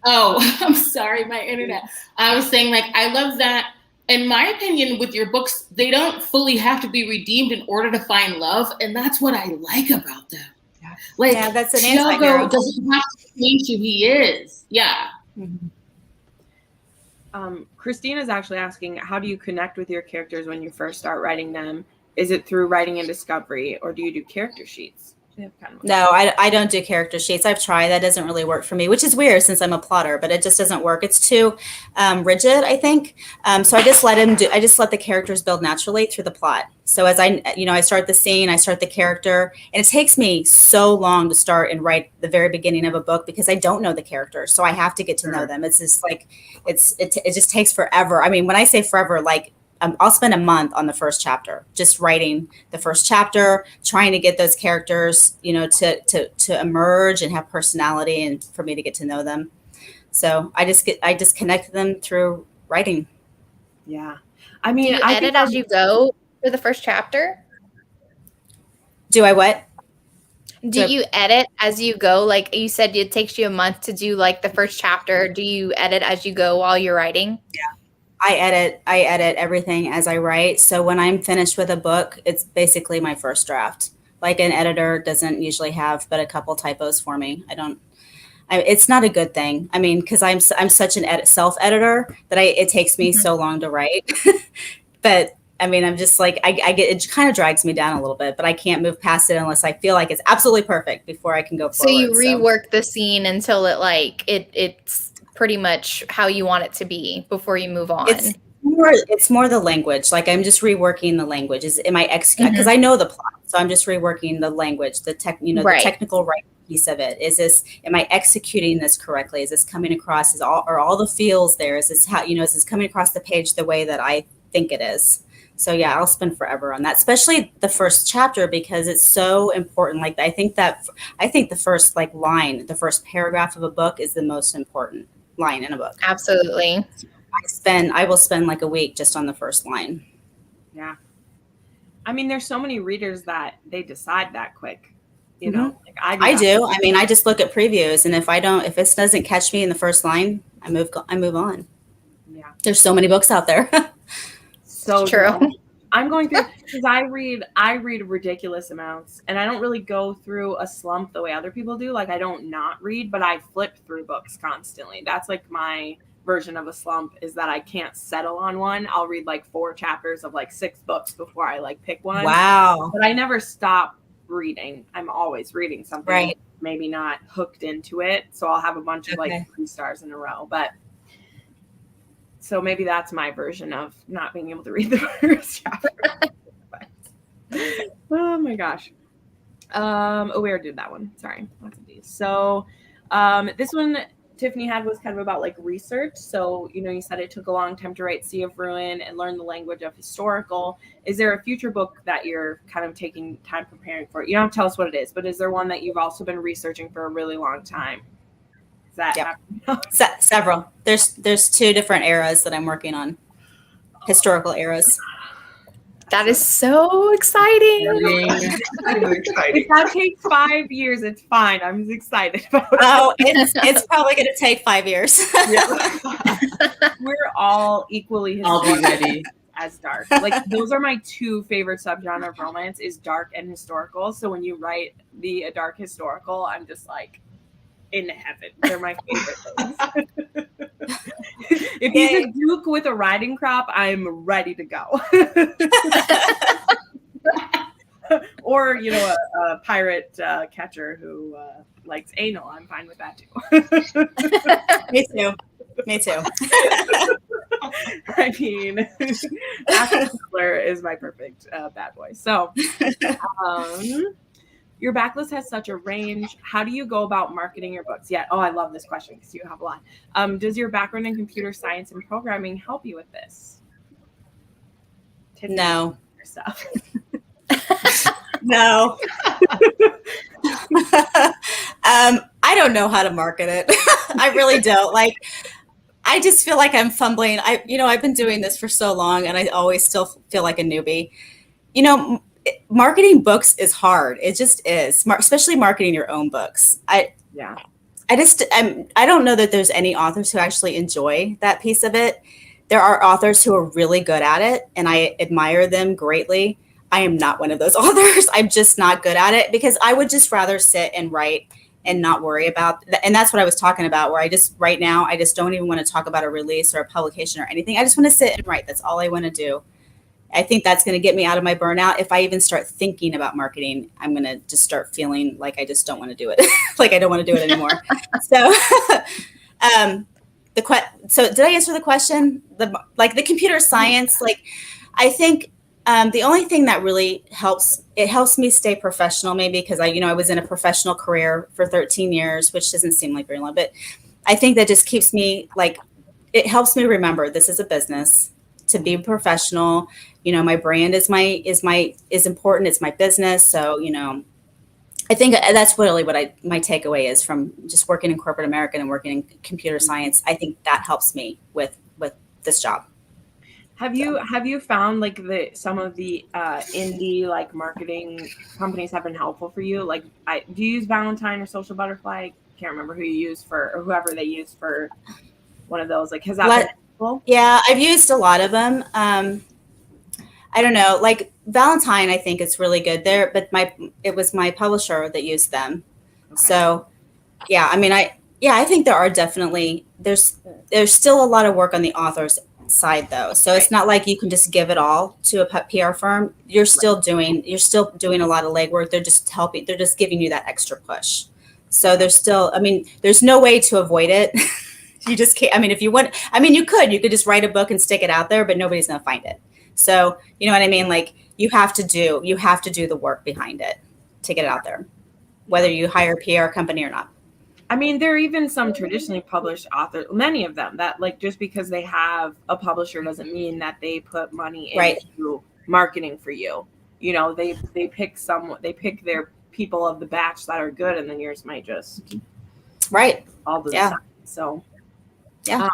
Oh, I'm sorry, my internet. I was saying, like, I love that. In my opinion, with your books, they don't fully have to be redeemed in order to find love, and that's what I like about them. Like, Yeah, that's an Tiago anti-hero. doesn't have to change who he is. Yeah. Christina's actually asking, how do you connect with your characters when you first start writing them? Is it through writing and discovery, or do you do character sheets? No, I don't do character sheets. I've tried. That doesn't really work for me, which is weird since I'm a plotter, but it just doesn't work. It's too rigid, I think. So I just let the characters build naturally through the plot. So as I start the scene, I start the character, and it takes me so long to start and write the very beginning of a book because I don't know the characters. So I have to get to know them. It's just like, it just takes forever. I mean, when I say forever, like, I'll spend a month on the first chapter, just writing the first chapter, trying to get those characters, to emerge and have personality, and for me to get to know them. So I just connect them through writing. Yeah, I mean, do you edit as you go for the first chapter? Do I what? Do you edit as you go? Like you said, it takes you a month to do like the first chapter. Do you edit as you go while you're writing? Yeah. I edit everything as I write. So when I'm finished with a book, it's basically my first draft. Like an editor doesn't usually have but a couple typos for me. It's not a good thing. I mean, because I'm such an self-editor that it takes me so long to write. But I mean, I'm just like, it kind of drags me down a little bit, but I can't move past it unless I feel like it's absolutely perfect before I can go forward. So you rework the scene until it's pretty much how you want it to be before you move on. It's more the language. Like I'm just reworking the language. Because I know the plot, so I'm just reworking the language, the technical writing piece of it. Am I executing this correctly? Is this coming across? Are all the feels there? Is this is this coming across the page the way that I think it is? So yeah, I'll spend forever on that, especially the first chapter because it's so important. Like I think the first line, the first paragraph of a book is the most important line in a book. Absolutely. I will spend like a week just on the first line. Yeah. I mean, there's so many readers that they decide that quick, you know, like I do. I mean, I just look at previews, and if this doesn't catch me in the first line, I move on. Yeah. There's so many books out there. So true. I'm going through because I read ridiculous amounts, and I don't really go through a slump the way other people do. Like I don't not read, but I flip through books constantly. That's like my version of a slump is that I can't settle on one. I'll read like 4 chapters of like 6 books before I like pick one. Wow. But I never stop reading. I'm always reading something. Right. Maybe not hooked into it. So I'll have a bunch of like 3 stars in a row. But so maybe that's my version of not being able to read the first chapter. Oh my gosh. We already did that one. Sorry. Lots of these. So this one Tiffany had was kind of about like research. So, you said it took a long time to write Sea of Ruin and learn the language of historical. Is there a future book that you're kind of taking time preparing for? You don't have to tell us what it is, but is there one that you've also been researching for a really long time? Is that several? There's 2 different eras that I'm working on. Historical eras. That is so exciting. If that takes 5 years, it's fine. I'm just excited about it. Oh, it's probably going to take 5 years. We're all equally I'll be ready. as dark. Like those are my 2 favorite subgenre of romance is dark and historical. So when you write a dark historical, I'm just like in heaven. They're my favorite things. If he's a duke with a riding crop, I'm ready to go. Or, a pirate catcher who likes anal. I'm fine with that too. Me too. I mean, Ashton Kutcher is my perfect bad boy. So, your backlist has such a range. How do you go about marketing your books? Yeah. Oh, I love this question because you have a lot. Does your background in computer science and programming help you with this? Tiffany No. stuff. No. I don't know how to market it. I really don't. Like, I just feel like I'm fumbling. I've been doing this for so long and I always still feel like a newbie. Marketing books is hard. It just is, especially marketing your own books. I don't know that there's any authors who actually enjoy that piece of it. There are authors who are really good at it and I admire them greatly. I am not one of those authors. I'm just not good at it because I would just rather sit and write and not worry about. And that's what I was talking about, where right now, I just don't even want to talk about a release or a publication or anything. I just want to sit and write. That's all I want to do. I think that's going to get me out of my burnout. If I even start thinking about marketing, I'm going to just start feeling like I just don't want to do it. Like I don't want to do it anymore. So, so did I answer the question? The computer science, I think the only thing that really helps me stay professional, maybe because I was in a professional career for 13 years, which doesn't seem like very long, but I think that just keeps me it helps me remember this is a business, to be professional. My brand is important. It's my business. So, I think that's really what my takeaway is from just working in corporate America and working in computer science. I think that helps me with this job. Have you found some of the indie marketing companies have been helpful for you? Do you use Valentine or Social Butterfly? I can't remember who you use or whoever they use for one of those. Has that been helpful? Yeah, I've used a lot of them. I don't know, Valentine, I think is really good there, but it was my publisher that used them. Okay. So yeah, I think there are definitely, there's still a lot of work on the author's side though. So It's not like you can just give it all to a PR firm. You're still doing a lot of legwork. They're just giving you that extra push. So there's still, there's no way to avoid it. You just can't, if you want, you could just write a book and stick it out there, but nobody's going to find it. So, you know what I mean? You have to do the work behind it to get it out there, whether you hire a PR company or not. There are even some traditionally published authors, many of them, that just because they have a publisher doesn't mean that they put money into marketing for you. They pick their people of the batch that are good, and then yours might just all the time. So yeah.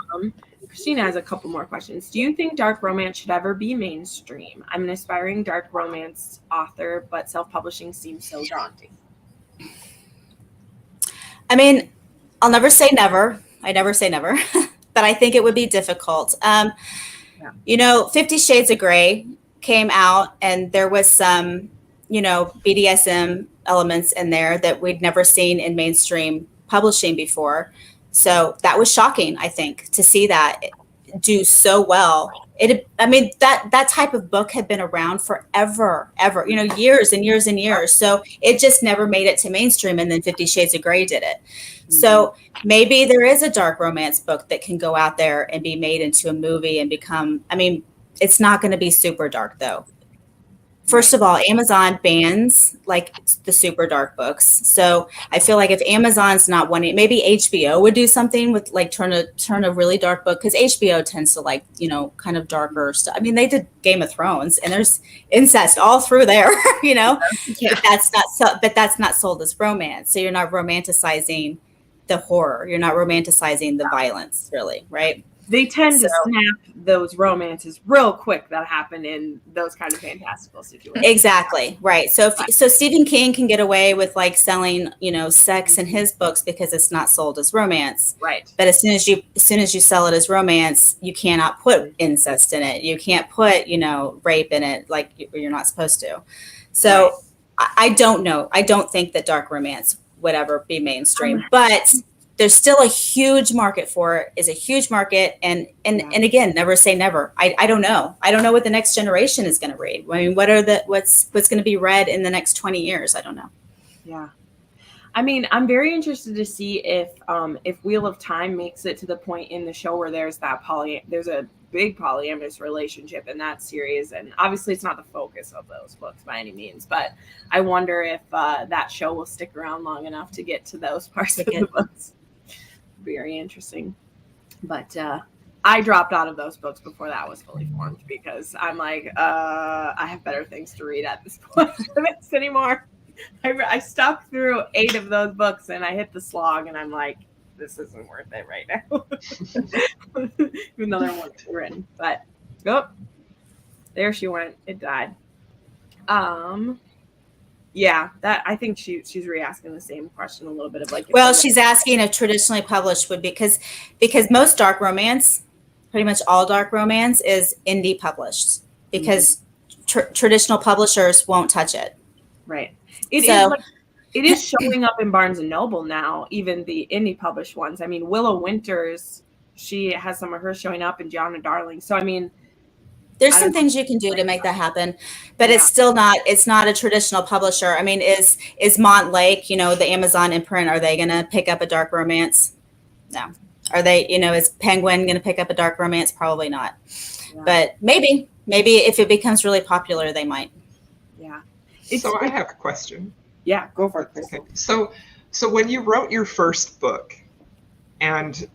Christina has a couple more questions. Do you think dark romance should ever be mainstream? I'm an aspiring dark romance author, but self-publishing seems so daunting. I'll never say never. I never say never, but I think it would be difficult. 50 Shades of Grey came out and there was some, BDSM elements in there that we'd never seen in mainstream publishing before. So that was shocking, I think, to see that do so well. That type of book had been around forever, years and years and years. So it just never made it to mainstream. And then 50 Shades of Grey did it. Mm-hmm. So maybe there is a dark romance book that can go out there and be made into a movie and become, it's not going to be super dark though. First of all, Amazon bans the super dark books. So I feel like if Amazon's not wanting, maybe HBO would do something with turn a really dark book, because HBO tends to kind of darker stuff. They did Game of Thrones and there's incest all through there, Yeah. But that's not sold as romance. So you're not romanticizing the horror. You're not romanticizing the violence, really, right? They tend to snap those romances real quick that happen in those kind of fantastical situations. Exactly. Right. So Stephen King can get away with selling, sex in his books because it's not sold as romance. Right. But as soon as you sell it as romance, you cannot put incest in it. You can't put, rape in it you're not supposed to. So right. I don't know. I don't think that dark romance would ever be mainstream, but there's still a huge market for it. Is a huge market. And again, never say never. I don't know. I don't know what the next generation is going to read. What's going to be read in the next 20 years? I don't know. Yeah. I'm very interested to see if Wheel of Time makes it to the point in the show where there's a big polyamorous relationship in that series. And obviously it's not the focus of those books by any means, but I wonder if that show will stick around long enough to get to those parts of the books. Very interesting. But I dropped out of those books before that was fully formed because I'm like, I have better things to read at this point than this anymore. I stuck through 8 of those books and I hit the slog and I'm like, this isn't worth it right now. Even though they're ones written. But there she went. It died. Yeah, that I think she's re-asking the same question a little bit of like. Well, she's asking if traditionally published would be because most dark romance, pretty much all dark romance, is indie published because traditional publishers won't touch it. Right. It is showing up in Barnes and Noble now, even the indie published ones. I mean, Willow Winters, she has some of hers showing up in Gianna Darling. So I mean, there's some things you can do to make that happen, but it's still not. It's not a traditional publisher. I mean, is Montlake, the Amazon imprint, are they going to pick up a dark romance? No. Are they? Is Penguin going to pick up a dark romance? Probably not. Yeah. But maybe if it becomes really popular, they might. Yeah. So I have a question. Yeah, go for it. Okay. So when you wrote your first book, and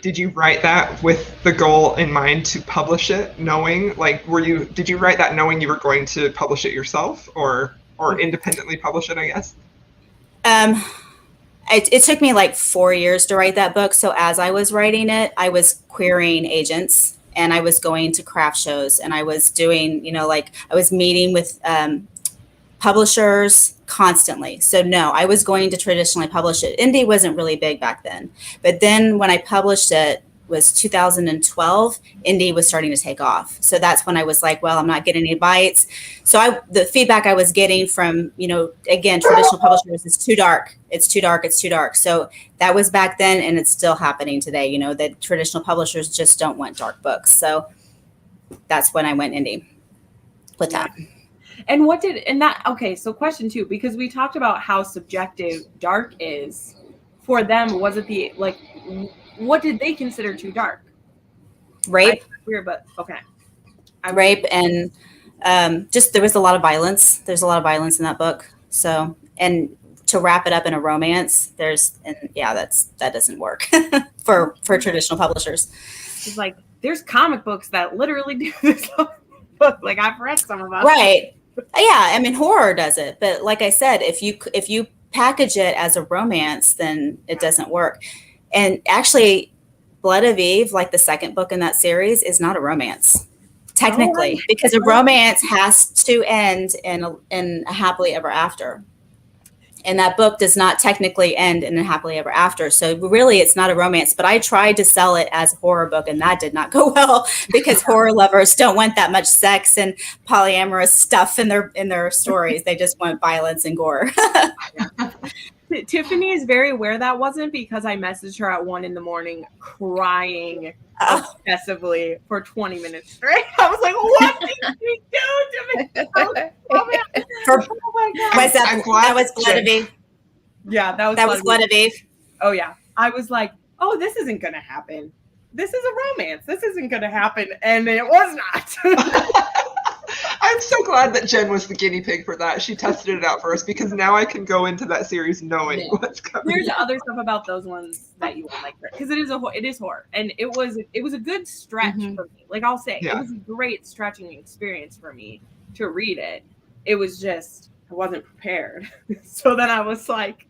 did you write that with the goal in mind to publish it, knowing did you write that knowing you were going to publish it yourself or independently publish it, I guess? It took me like 4 years to write that book. So as I was writing it, I was querying agents and I was going to craft shows and I was doing, I was meeting with publishers constantly. So no, I was going to traditionally publish it. Indie wasn't really big back then. But then when I published it was 2012, indie was starting to take off. So that's when I was like, well, I'm not getting any bites. So the feedback I was getting from, again, traditional publishers is too dark. It's too dark. It's too dark. So that was back then and it's still happening today, that traditional publishers just don't want dark books. So that's when I went indie with that. And so question 2, because we talked about how subjective dark is for them. Was it what did they consider too dark? Rape. Weird, but okay. Rape and just there was a lot of violence. There's a lot of violence in that book. So, and to wrap it up in a romance, that doesn't work for traditional publishers. It's like there's comic books that literally do this. Like I've read some of them. Right. Yeah, I mean horror does it, but like I said, if you package it as a romance, then it doesn't work. And actually, Blood of Eve, like the second book in that series, is not a romance, technically, because a romance has to end in a happily ever after. And that book does not technically end in a happily ever after. So really, it's not a romance. But I tried to sell it as a horror book, and that did not go well because horror lovers don't want that much sex and polyamorous stuff in their stories. They just want violence and gore. Tiffany is very aware that wasn't because I messaged her at 1 a.m. crying obsessively for 20 minutes straight. I was like, what did you do to me? Oh my God. That was Blood of Eve. Yeah, that was Blood of Eve. Oh yeah. I was like, oh, this isn't going to happen. This is a romance. This isn't going to happen. And it was not. I'm so glad that Jenn was the guinea pig for that. She tested it out for us because now I can go into that series knowing what's coming. There's other stuff about those ones that you won't like because it is horror, and it was a good stretch for me. Like I'll say, it was a great stretching experience for me to read it. It was just I wasn't prepared, so then I was like,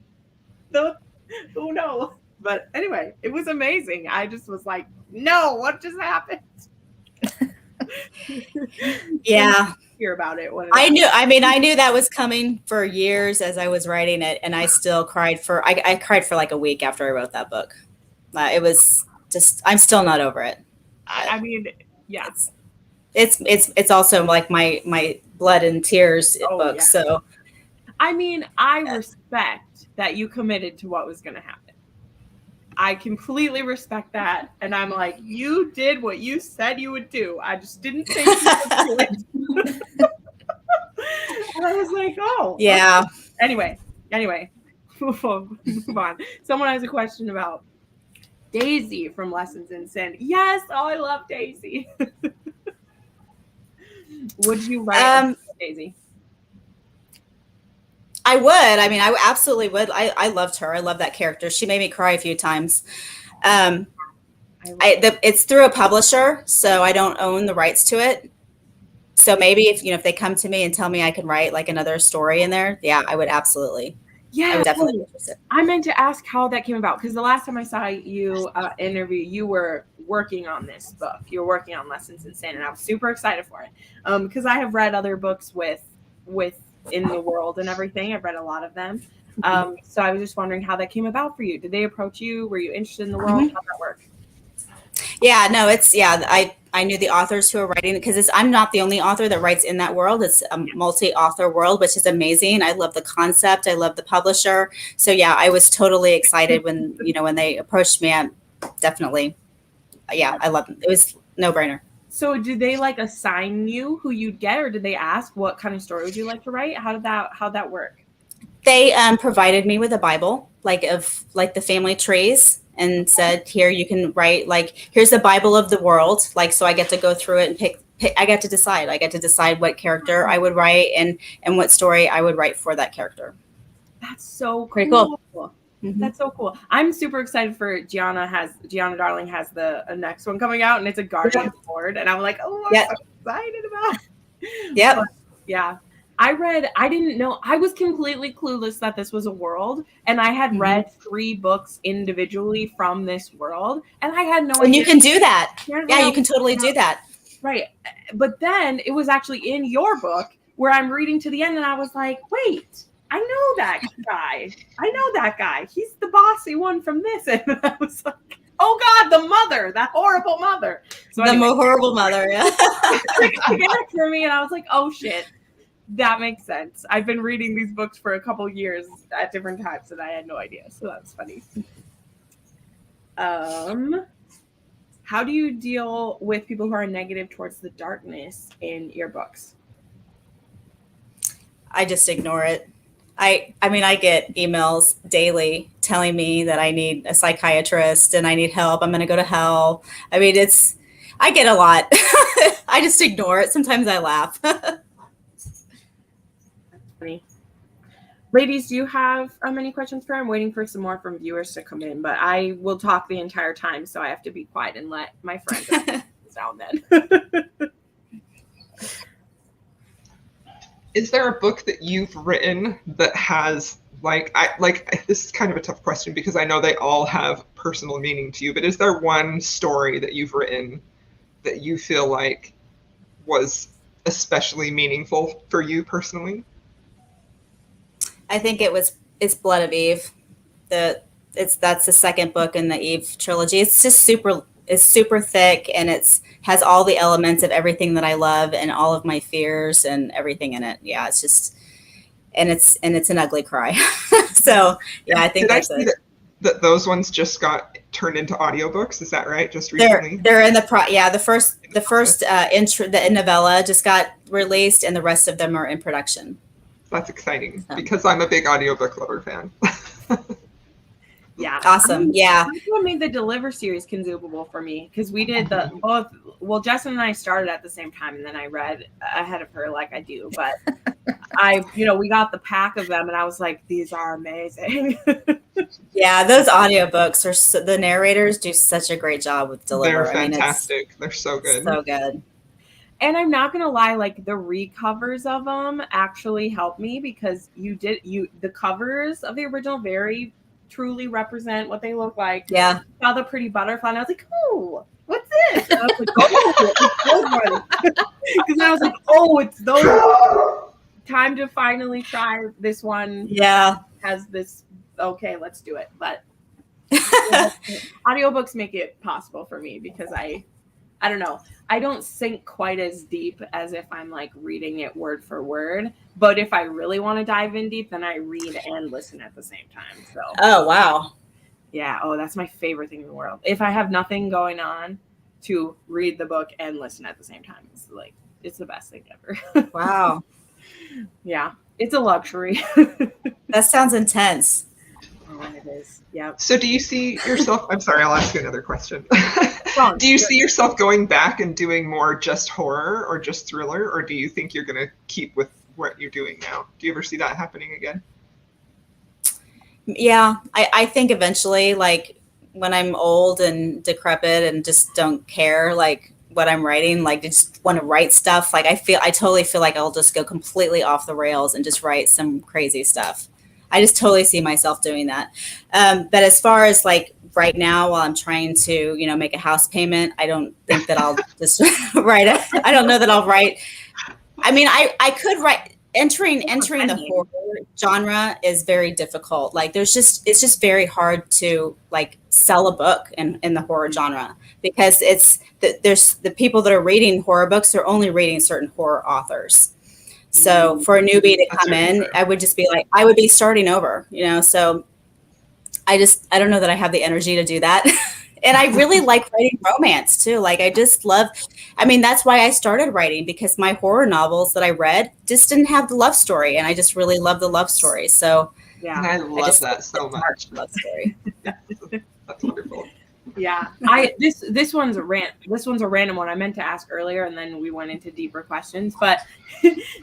oh no. But anyway, it was amazing. I just was like, no, what just happened? Yeah. Hear about it when I knew that was coming for years as I was writing it, and I still cried I cried for like a week after I wrote that book. It was just I'm still not over it. I mean, yeah, it's also like my blood and tears book. Yeah. So I mean, I respect that you committed to what was going to happen. I completely respect that. And I'm like, you did what you said you would do. I just didn't think you would do it. And I was like, oh. Yeah. Okay. Anyway, move on. Someone has a question about Daisy from Lessons in Sin. Yes. Oh, I love Daisy. Would you write Daisy? I would. I mean, I absolutely would. I loved her. I love that character. She made me cry a few times. It's through a publisher, so I don't own the rights to it. So maybe if they come to me and tell me I can write like another story in there, yeah, I would absolutely. Yeah, I would definitely be interested. I meant to ask how that came about, because the last time I saw you interview, you were working on this book. You were working on Lessons in Sin, and I was super excited for it. Because I have read other books with in the world and everything. I've read a lot of them. So I was just wondering how that came about for you. Did they approach you? Were you interested in the world? How'd that work? Yeah, no, I knew the authors who are writing, because I'm not the only author that writes in that world. It's a multi-author world, which is amazing. I love the concept. I love the publisher. So yeah, I was totally excited when they approached me. Definitely. Yeah, I love them. It was no brainer. So did they like assign you who you'd get, or did they ask what kind of story would you like to write? How'd that work? They provided me with a Bible, of the family trees, and said, here, you can write, here's the Bible of the world. So I get to go through it and pick, I get to decide what character I would write and what story I would write for that character. That's so cool. Pretty cool. Mm-hmm. That's so cool. I'm super excited for Gianna Darling has the next one coming out, and it's a Guardian Sword, and I'm like, oh, I'm so excited about it. Yep. Yeah. I didn't know, I was completely clueless that this was a world, and I had read 3 books individually from this world, and I had no idea. And you can do that. Yeah, you can totally do that. Right. But then it was actually in your book where I'm reading to the end, and I was like, wait, I know that guy. He's the bossy one from this. And I was like, oh God, the mother, that horrible mother. So horrible mother, yeah. It for me, and I was like, oh shit. That makes sense. I've been reading these books for a couple years at different times, and I had no idea. So that's funny. How do you deal with people who are negative towards the darkness in your books? I just ignore it. I mean, I get emails daily telling me that I need a psychiatrist and I need help. I'm going to go to hell. I mean, I get a lot. I just ignore it. Sometimes I laugh. Funny. Ladies, do you have any questions for her? I'm waiting for some more from viewers to come in, but I will talk the entire time, so I have to be quiet and let my friend down then. Is there a book that you've written that has this is kind of a tough question because I know they all have personal meaning to you, but is there one story that you've written that you feel like was especially meaningful for you personally? I think it's Blood of Eve. That's the second book in the Eve trilogy. It's just super thick, and has all the elements of everything that I love and all of my fears and everything in it. Yeah, it's just and it's an ugly cry. So yeah, I think that's it. That those ones just got turned into audiobooks. Is that right? Just recently? They're in the first intro, the novella just got released, and the rest of them are in production. That's exciting because I'm a big audiobook lover fan. Yeah. Awesome. Yeah. That's what made the Deliver series consumable for me, because we did both. Well, Justin and I started at the same time, and then I read ahead of her like I do. But we got the pack of them, and I was like, these are amazing. Yeah, those audiobooks the narrators do such a great job with Deliver. They're fantastic. They're so good. So good. And I'm not gonna lie, the recovers of them actually helped me, because the covers of the original very truly represent what they look like. Yeah. I saw the pretty butterfly, and I was like, oh, what's this? And I was like, oh, it's those ones. Because I was like, oh, it's those. Time to finally try this one. Yeah. Has this. Okay, let's do it. But audiobooks make it possible for me, because I don't know. I don't sink quite as deep as if I'm reading it word for word. But if I really want to dive in deep, then I read and listen at the same time. So. Oh, wow. Yeah. Oh, that's my favorite thing in the world. If I have nothing going on, to read the book and listen at the same time. It's the best thing ever. Wow. Yeah. It's a luxury. That sounds intense. Oh, it is. Yeah. So do you see yourself, I'm sorry, I'll ask you another question. Do you see yourself going back and doing more just horror or just thriller, or do you think you're going to keep with what you're doing now? Do you ever see that happening again? Yeah, I think eventually, when I'm old and decrepit and just don't care like what I'm writing, like just want to write stuff. Like I totally feel like I'll just go completely off the rails and just write some crazy stuff. I just totally see myself doing that. But as far as like right now, while I'm trying to, you know, make a house payment, I don't think that I'll just write it. I don't know that I'll write. I mean, I could write. Entering the horror genre is very difficult. Like it's just very hard to like sell a book in the horror genre, because there's the people that are reading horror books, they're only reading certain horror authors. So for a newbie to come in, I would just be like, I would be starting over, you know? So I don't know that I have the energy to do that. And I really like writing romance too. Like that's why I started writing, because my horror novels that I read just didn't have the love story. And I just really love the love story. So yeah, and I love that so much. Love story. That's wonderful. Yeah, this one's a random one. I meant to ask earlier, and then we went into deeper questions. But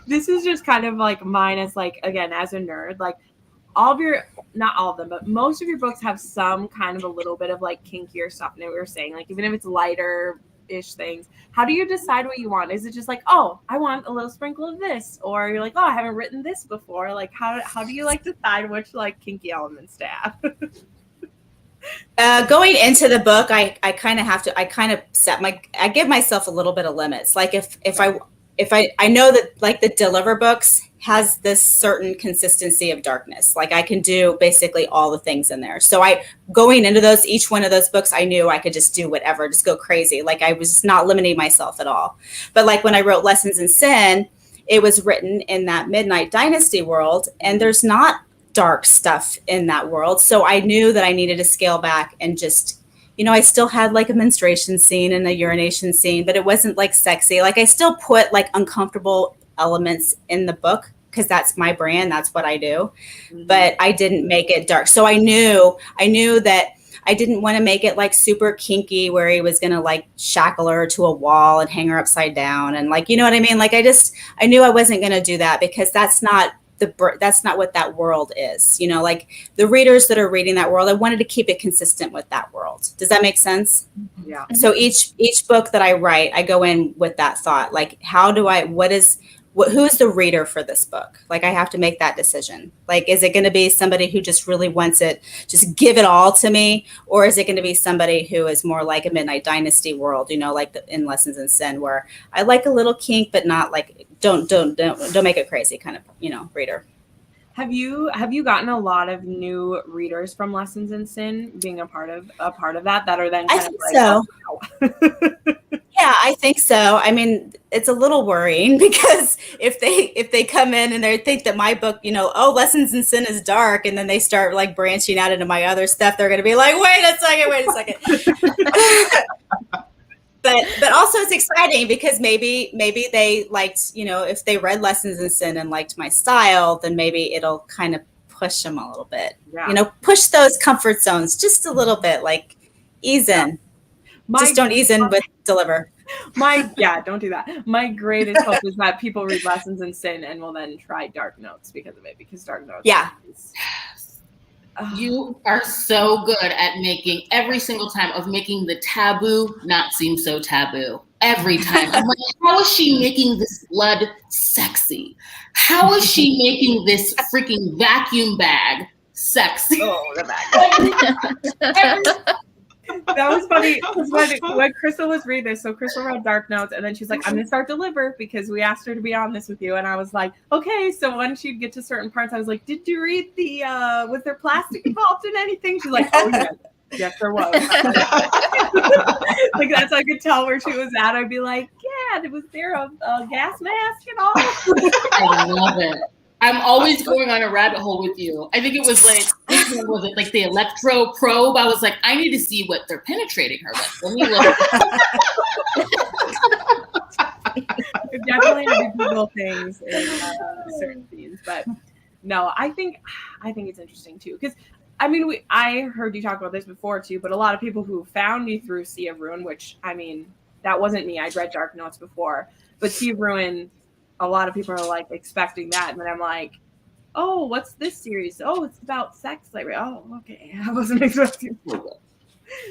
this is just kind of like mine as like, again, as a nerd, like not all of them, but most of your books have some kind of a little bit of like kinkier stuff. And we were saying, like, even if it's lighter ish things, how do you decide what you want? Is it just like, oh, I want a little sprinkle of this, or you're like, oh, I haven't written this before? Like, how do you like decide which like kinky elements to have? Going into the book, I kind of give myself a little bit of limits. Like if I know that like the Deliver books has this certain consistency of darkness, like I can do basically all the things in there. So going into each one of those books, I knew I could just do whatever, just go crazy. Like I was not limiting myself at all. But like when I wrote Lessons in Sin, it was written in that Midnight Dynasty world, and there's not dark stuff in that world. So I knew that I needed to scale back and just, you know, I still had like a menstruation scene and a urination scene, but it wasn't like sexy. Like I still put like uncomfortable elements in the book because that's my brand. That's what I do. Mm-hmm. But I didn't make it dark. So I knew that I didn't want to make it like super kinky where he was going to like shackle her to a wall and hang her upside down. And like, you know what I mean? Like I knew I wasn't going to do that, because that's not what that world is. You know, like the readers that are reading that world, I wanted to keep it consistent with that world. Does that make sense? Yeah. So each book that I write, I go in with that thought, like, who's the reader for this book? Like I have to make that decision. Like, is it going to be somebody who just really wants it, just give it all to me? Or is it going to be somebody who is more like a Midnight Dynasty world, you know, like in Lessons in Sin, where I like a little kink, but not like, don't make it crazy kind of, you know, reader. Have you gotten a lot of new readers from Lessons in Sin being a part of that are then kind I think of like, so. oh. Yeah, I think so. I mean, it's a little worrying, because if they come in and they think that my book, you know, oh, Lessons in Sin is dark, and then they start like branching out into my other stuff, they're going to be like, wait a second. But also it's exciting, because maybe they liked, you know, if they read Lessons in Sin and liked my style, then maybe it'll kind of push them a little bit. Yeah. You know, push those comfort zones just a little bit, like ease in. Just don't ease in with Deliver. Don't do that. My greatest hope is that people read Lessons in Sin and will then try Dark Notes because of it, because Dark Notes You are so good at making every single time of making the taboo not seem so taboo. Every time. I'm like, how is she making this blood sexy? How is she making this freaking vacuum bag sexy? Oh, the bag. That was funny. When Crystal was reading this, so Crystal read Dark Notes, and then she's like, I'm going to start Deliver because we asked her to be on this with you. And I was like, okay. So when she'd get to certain parts, I was like, did you read was there plastic involved in anything? She's like, oh, yeah. Yes, there was. Like, that's, I could tell where she was at. I'd be like, yeah, was there a gas mask and all? I love it. I'm always going on a rabbit hole with you. I think it was like, was it like the electro probe? I was like, I need to see what they're penetrating her with. Let me look. Definitely do Google things in certain scenes, but no, I think it's interesting too, because I mean, I heard you talk about this before too, but a lot of people who found you through Sea of Ruin, which I mean, that wasn't me. I'd read Dark Notes before, but Sea of Ruin, a lot of people are like expecting that, and then I'm like, oh, what's this series? Oh, it's about sex. Like, oh, okay, I wasn't expecting.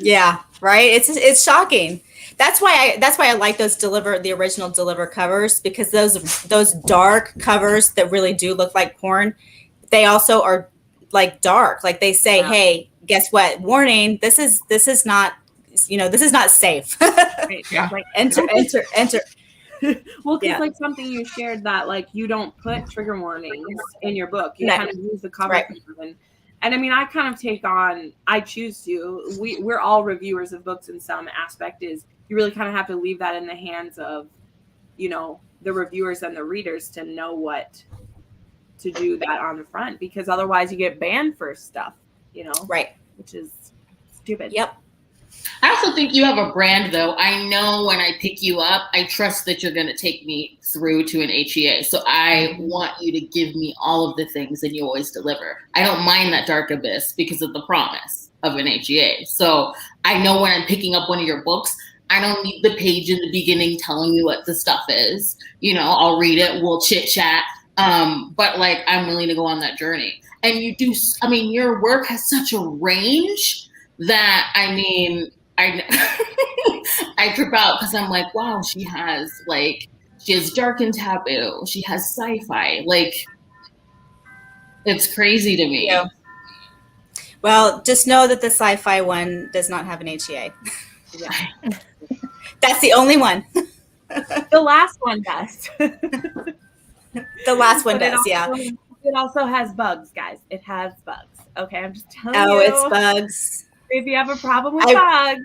Yeah, right. It's shocking. That's why I like the original Deliver covers, because those dark covers that really do look like porn, they also are like dark. Like they say, hey, guess what? Warning, this is not, this is not safe. Right. Yeah. Like, enter. well, because Yeah. like something you shared that like you don't put trigger warnings in your book. You No. kind of use the cover. Right. And I mean, I kind of I choose to. We're all reviewers of books in some aspect. Is you really kind of have to leave that in the hands of, the reviewers and the readers to know what to do that on the front, because otherwise you get banned for stuff, Right. which is stupid. Yep. I also think you have a brand, though. I know when I pick you up, I trust that you're going to take me through to an HEA. So I want you to give me all of the things that you always deliver. I don't mind that dark abyss because of the promise of an HEA. So I know when I'm picking up one of your books, I don't need the page in the beginning telling me what the stuff is. I'll read it, we'll chit chat. But like, I'm willing to go on that journey. And your work has such a range that, I trip out because I'm like, wow, she has dark and taboo. She has sci-fi. Like, it's crazy to me. Yeah. Well, just know that the sci-fi one does not have an HEA. Yeah. That's the only one. The last one does. The last one does, yeah. It also has bugs, guys. It has bugs. Okay, I'm just telling you. Oh, it's bugs. If you have a problem with bugs,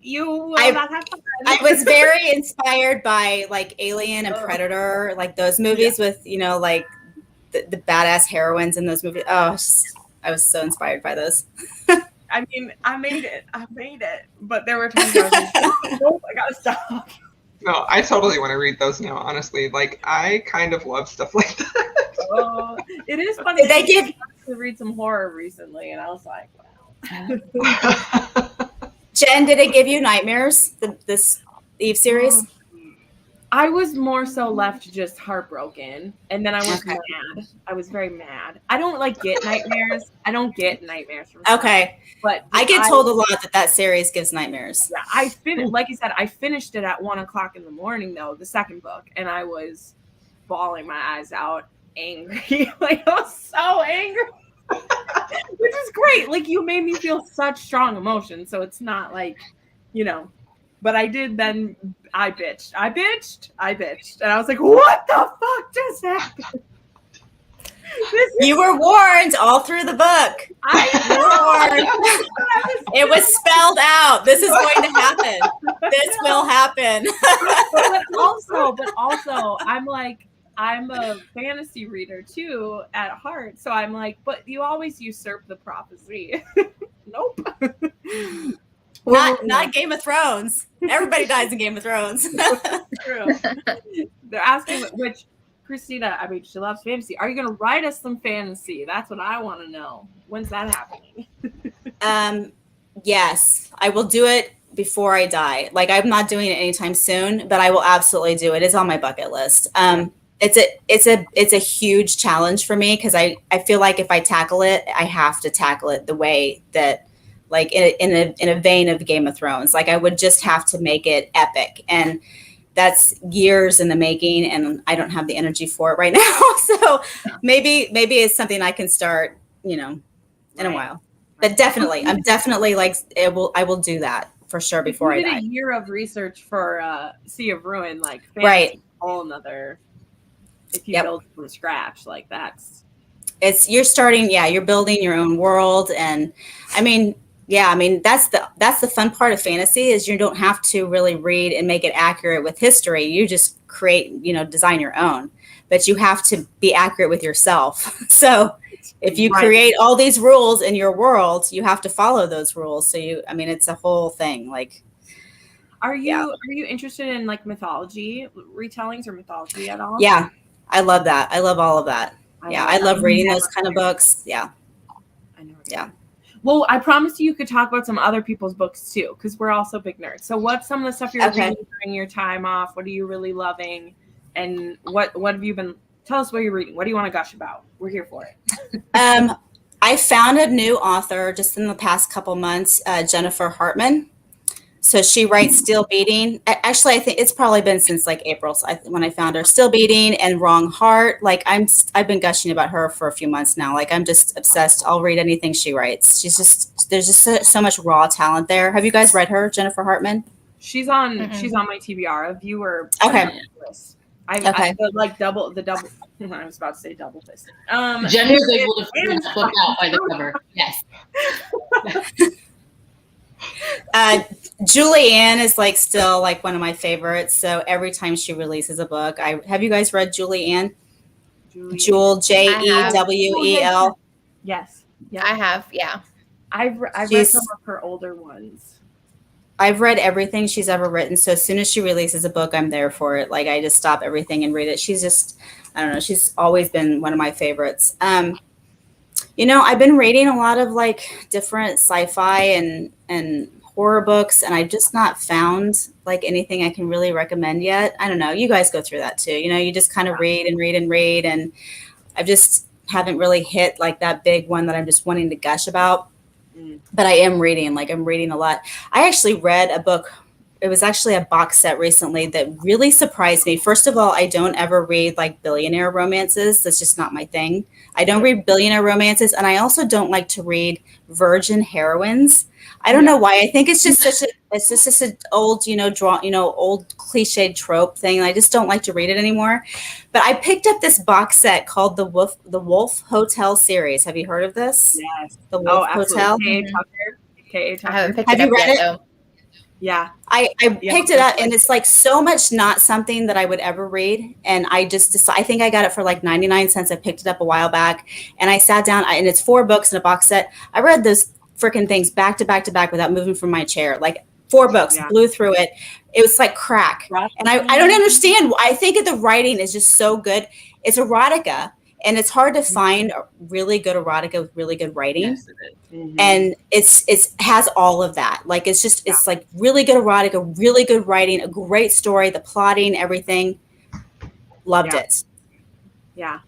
you will not have fun. I was very inspired by like Alien and Predator, like those movies with, like the badass heroines in those movies. Oh, I was so inspired by those. I mean, I made it, but there were times I was like, nope, I gotta stop. No, I totally want to read those now, honestly. Like, I kind of love stuff like that. Oh, it is funny. Did they give to read some horror recently, and I was like, wow. Jen, did it give you nightmares, this Eve series? I was more so left just heartbroken, and then I was mad. I was very mad. I don't get nightmares. I don't get nightmares from stuff, but I get told a lot that series gives nightmares. Yeah, I finished. Like you said, I finished it at 1:00 in the morning, though, the second book, and I was bawling my eyes out, angry. I was so angry. Which is great. Like, you made me feel such strong emotions, so it's not like, but I did then. I bitched, and I was like, what the fuck just happened? You were warned all through the book. It was spelled out. This is going to happen. This will happen. But also, I'm a fantasy reader too at heart. So I'm like, but you always usurp the prophecy. Nope. Not Game of Thrones. Everybody dies in Game of Thrones. True. They're asking which Christina, she loves fantasy. Are you going to write us some fantasy? That's what I want to know. When's that happening? Yes, I will do it before I die. Like, I'm not doing it anytime soon, but I will absolutely do it. It's on my bucket list. It's a huge challenge for me because I feel like if I tackle it, I have to tackle it the way that, like, in a vein of Game of Thrones. Like, I would just have to make it epic, and that's years in the making, and I don't have the energy for it right now. So maybe it's something I can start, in a while. But definitely, I'm definitely I will do that for sure before I die. You did a year of research for Sea of Ruin, right? Whole another. If you build from scratch, you're starting. Yeah, you're building your own world, and that's the fun part of fantasy is you don't have to really read and make it accurate with history. You just create, design your own, but you have to be accurate with yourself. So if you create all these rules in your world, you have to follow those rules. So it's a whole thing. Are you interested in mythology retellings or mythology at all? Yeah, I love that. I love all of that. I love reading those kind of books. Yeah. I know. Yeah. Well, I promised you could talk about some other people's books too, because we're also big nerds. So what's some of the stuff you're reading during your time off? What are you really loving? And what have you been, tell us what you're reading. What do you want to gush about? We're here for it. I found a new author just in the past couple months, Jennifer Hartman. So she writes Still Beating. Actually, I think it's probably been since like April when I found her. Still Beating and Wrong Heart. Like I've been gushing about her for a few months now. Like I'm just obsessed. I'll read anything she writes. There's just so much raw talent there. Have you guys read her, Jennifer Hartman? She's on my TBR. A viewer. Okay. I like double. I was about to say double fisted. Jenn was able to figure that book out by the cover. Yes. Julianne is like still like one of my favorites. So every time she releases a book, have you guys read Julianne? Jewel, Jewel. Yes. Yeah. I have. Yeah. I've read some of her older ones. I've read everything she's ever written. So as soon as she releases a book, I'm there for it. Like I just stop everything and read it. She's just, I don't know. She's always been one of my favorites. You know, I've been reading a lot of like different sci-fi and horror books, and I've just not found like anything I can really recommend yet. I don't know. You guys go through that too. You know, you just kind of read, and I just haven't really hit like that big one that I'm just wanting to gush about. But I am reading, like I'm reading a lot. I actually read a book. It was actually a box set recently that really surprised me. First of all, I don't ever read like billionaire romances. That's just not my thing. I don't read billionaire romances, and I also don't like to read virgin heroines. I don't know why. I think it's just such an old, old cliched trope thing. I just don't like to read it anymore. But I picked up this box set called the Wolf Hotel series. Have you heard of this? Yes. The Wolf Hotel. K.A. Tucker. I haven't picked Have it you up read yet, it? though. Yeah. I picked it up, and it's like so much not something that I would ever read. And I just decided, I think I got it for like 99 cents. I picked it up a while back, and I sat down, and it's 4 books in a box set. I read those freaking things back to back to back without moving from my chair. Like 4 books, blew through it. It was like crack. And I don't understand. I think the writing is just so good. It's erotica, and it's hard to find really good erotica with really good writing. Yes, it is. And it's has all of that. Like it's like really good erotica, really good writing, a great story, the plotting, everything. Loved it. Yeah.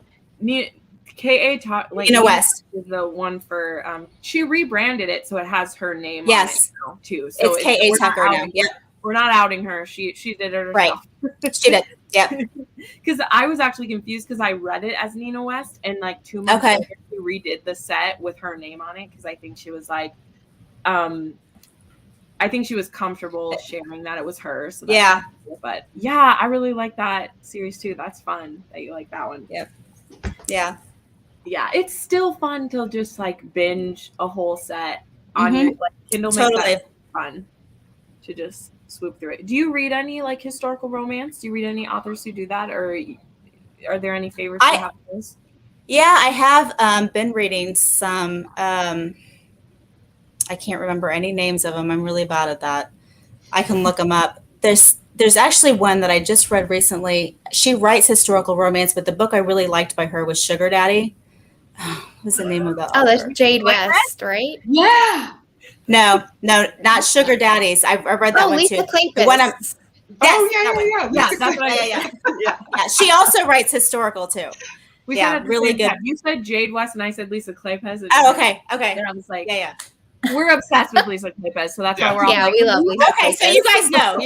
K.A. like Nina West is the one for she rebranded it so it has her name on it now too. So it's K.A. Tucker now. Yep. We're not outing her. She did it herself. Right. She did. Yep. Because I was actually confused because I read it as Nina West, and like 2 months later she redid the set with her name on it because I think she was like I think she was comfortable sharing that it was her. So that's cool. But yeah, I really like that series too. That's fun that you like that one. Yep. Yeah. Yeah, it's still fun to just like binge a whole set on your like Kindle. Makes that fun to just swoop through it. Do you read any like historical romance? Do you read any authors who do that, or are there any favorites you have those? Yeah, I have been reading some. I can't remember any names of them. I'm really bad at that. I can look them up. There's actually one that I just read recently. She writes historical romance, but the book I really liked by her was Sugar Daddy. What's the name of that? Oh, that's Jade West, right? Yeah. No, not Sugar Daddies. I read that one Lisa too. Kleypas. Yeah. That's what yeah. She also writes historical too. We said really good. Time. You said Jade West, and I said Lisa Kleypas. Oh, okay. And I was like, yeah. We're obsessed with Lisa Kleypas, so that's why we're all we love Lisa. Okay, so you guys know.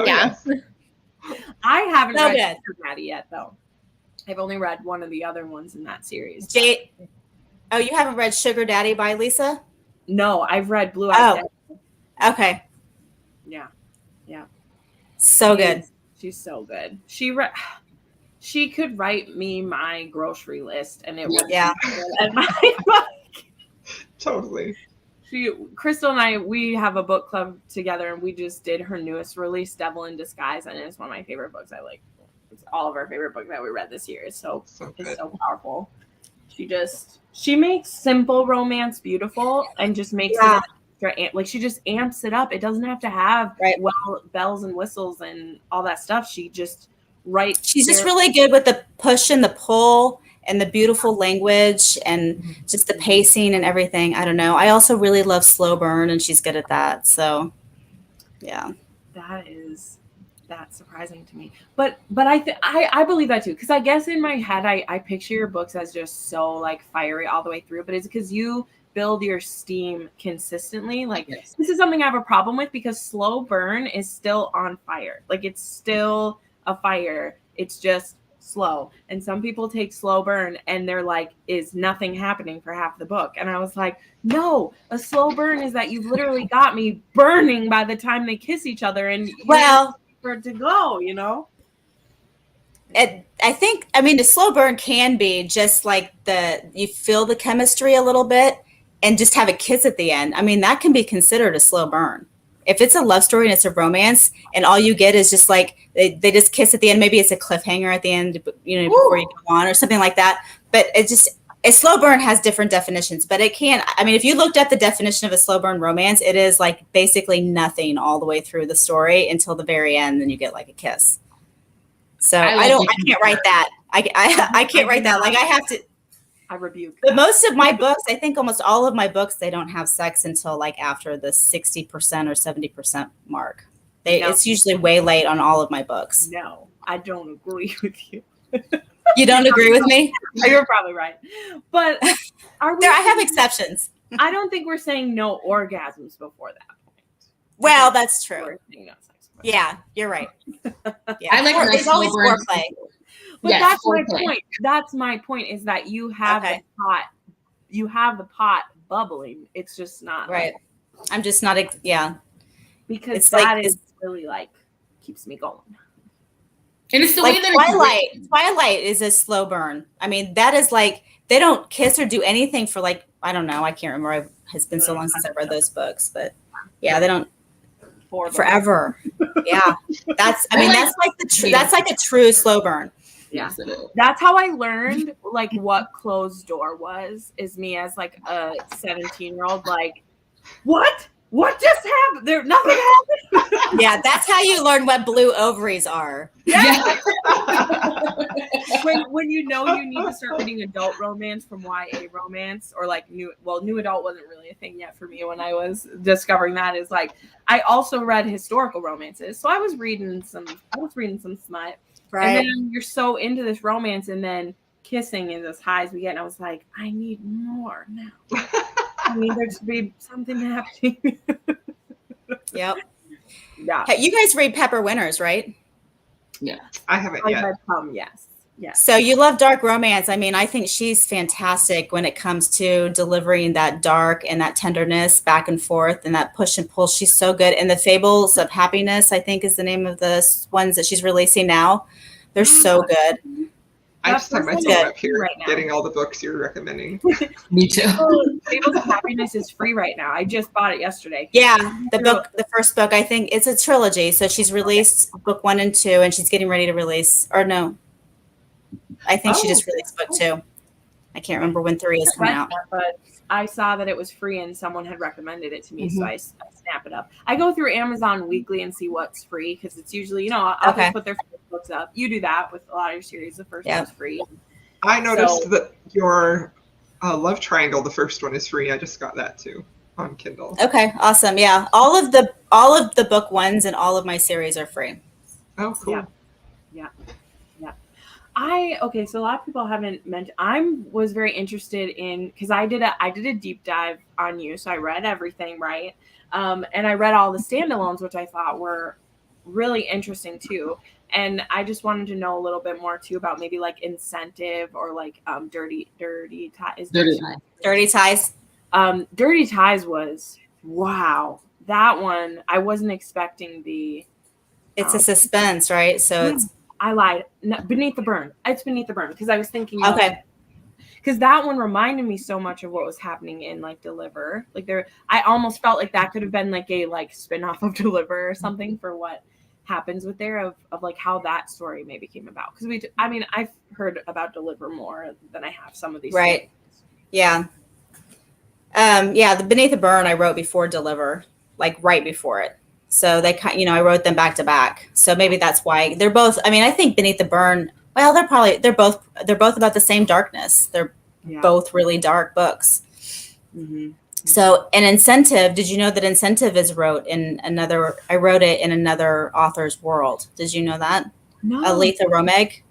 Yeah. I haven't read good. Sugar Daddy yet, though. I've only read one of the other ones in that series. Jade. Oh, you haven't read Sugar Daddy by Lisa? No, I've read Blue Eyes. Okay. Yeah. So good. She's so good. She could write me my grocery list, and it would be good at my book. Totally. Crystal and I, we have a book club together, and we just did her newest release, Devil in Disguise, and it's one of my favorite books. It's all of our favorite books that we read this year. It's so powerful. She makes simple romance beautiful, and just makes it extra, like she just amps it up. It doesn't have to have bells and whistles and all that stuff. She just writes. She's just really good with the push and the pull and the beautiful language and just the pacing and everything. I don't know. I also really love slow burn, and she's good at that. So, yeah. That that surprising to me. But I believe that too, because I guess in my head I picture your books as just so like fiery all the way through. But it's because you build your steam consistently. Like this is something I have a problem with, because slow burn is still on fire. Like it's still a fire. It's just slow. And some people take slow burn and they're like, is nothing happening for half the book? And I was like, no, a slow burn is that you've literally got me burning by the time they kiss each other, and for it to go, you know. I think, I mean, the slow burn can be just like you feel the chemistry a little bit and just have a kiss at the end. I mean, that can be considered a slow burn. If it's a love story and it's a romance and all you get is just like they just kiss at the end, maybe it's a cliffhanger at the end, you know, before you go on or something like that. But a slow burn has different definitions, but it can, I mean, if you looked at the definition of a slow burn romance, it is like basically nothing all the way through the story until the very end. Then you get like a kiss. So I can't write that. I can't write that. Like I have to. I rebuke. But most of my books, I think almost all of my books, they don't have sex until like after the 60% or 70% mark. It's usually way late on all of my books. No, I don't agree with you. You don't agree with me? You're probably right. But I have exceptions. I don't think we're saying no orgasms before that point. Well, that's true. Yeah, you're right. Yeah. I like it's always foreplay. But that's my point. That's my point, is that you have the pot. You have the pot bubbling. It's just not right. I'm just not. Because it's that is really like keeps me going. And it's the like way that Twilight. Twilight is a slow burn. I mean, that is like they don't kiss or do anything for like, I don't know. I can't remember. It's been so long since I've read those books, but yeah, they don't. Forever. Yeah, that's like a true slow burn. Yeah, that's how I learned like what closed door is me as like a 17-year-old, like, what just happened? There, nothing happened. Yeah, that's how you learn what blue ovaries are. Yeah. when you know you need to start reading adult romance from YA romance, or like new adult wasn't really a thing yet for me when I was discovering that, is like I also read historical romances. So I was reading some smut. Right. And then you're so into this romance, and then kissing is as high as we get. And I was like, I need more now. I mean, there should be something happening. Yep. Yeah. Hey, you guys read Pepper Winters, right? Yeah. I haven't yet. Yes. Yeah. So you love dark romance. I mean, I think she's fantastic when it comes to delivering that dark and that tenderness back and forth and that push and pull. She's so good. And the Fables of Happiness, I think, is the name of the ones that she's releasing now. They're so good. I just have myself up here getting all the books you're recommending. Me too. Fables of Happiness is free right now. I just bought it yesterday. Yeah, the first book, I think it's a trilogy. So she's released book 1 and 2, and she's getting ready to release, or no, I think she just released book 2. I can't remember when 3 is coming out. But I saw that it was free and someone had recommended it to me, so I snap it up. I go through Amazon weekly and see what's free, because it's usually, I'll just put their books up. You do that with a lot of your series. The first one's free. I noticed that your Love Triangle, the first one, is free. I just got that too on Kindle. Okay, awesome. Yeah, all of the book ones and all of my series are free. Oh, cool. Yeah. So a lot of people haven't mentioned, I was very interested in, because I did a deep dive on you, so I read everything, right? And I read all the standalones, which I thought were really interesting too. And I just wanted to know a little bit more too about maybe like Incentive or like Dirty Ties. Dirty Ties. Dirty Ties was, wow. That one, I wasn't expecting the. It's a suspense, right? So it's. I lied. No, Beneath the Burn. It's Beneath the Burn, because I was thinking. Okay. Because that one reminded me so much of what was happening in like Deliver. Like I almost felt like that could have been like a spinoff of Deliver or something for what happens with there of like how that story maybe came about. Because I've heard about Deliver more than I have some of these. Right. Things. Yeah. The Beneath the Burn I wrote before Deliver, like right before it. So they I wrote them back to back. So maybe that's why they're both. I mean, I think Beneath the Burn. Well, they're both about the same darkness. They're both really dark books. Mm-hmm. So an incentive, did you know that incentive is I wrote it in another author's world. Did you know that? No. Aletha Romeg.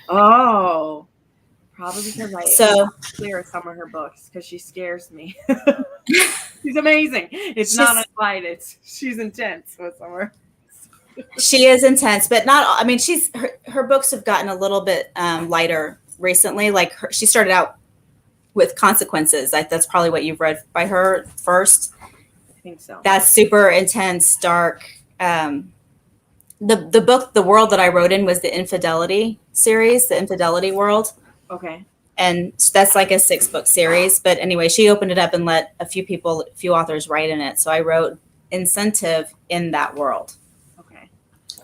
Oh, probably because So clear some of her books because she scares me. She's amazing. It's not a fight. She's intense with some of her. She is intense, but not. I mean, her books have gotten a little bit lighter recently. Like she started out with Consequences. That's probably what you've read by her first. I think so. That's super intense, dark. The book, the world that I wrote in was the Infidelity series, the Infidelity world. Okay. And that's like a 6-book series. But anyway, she opened it up and let a few authors write in it. So I wrote Incentive in that world. Okay.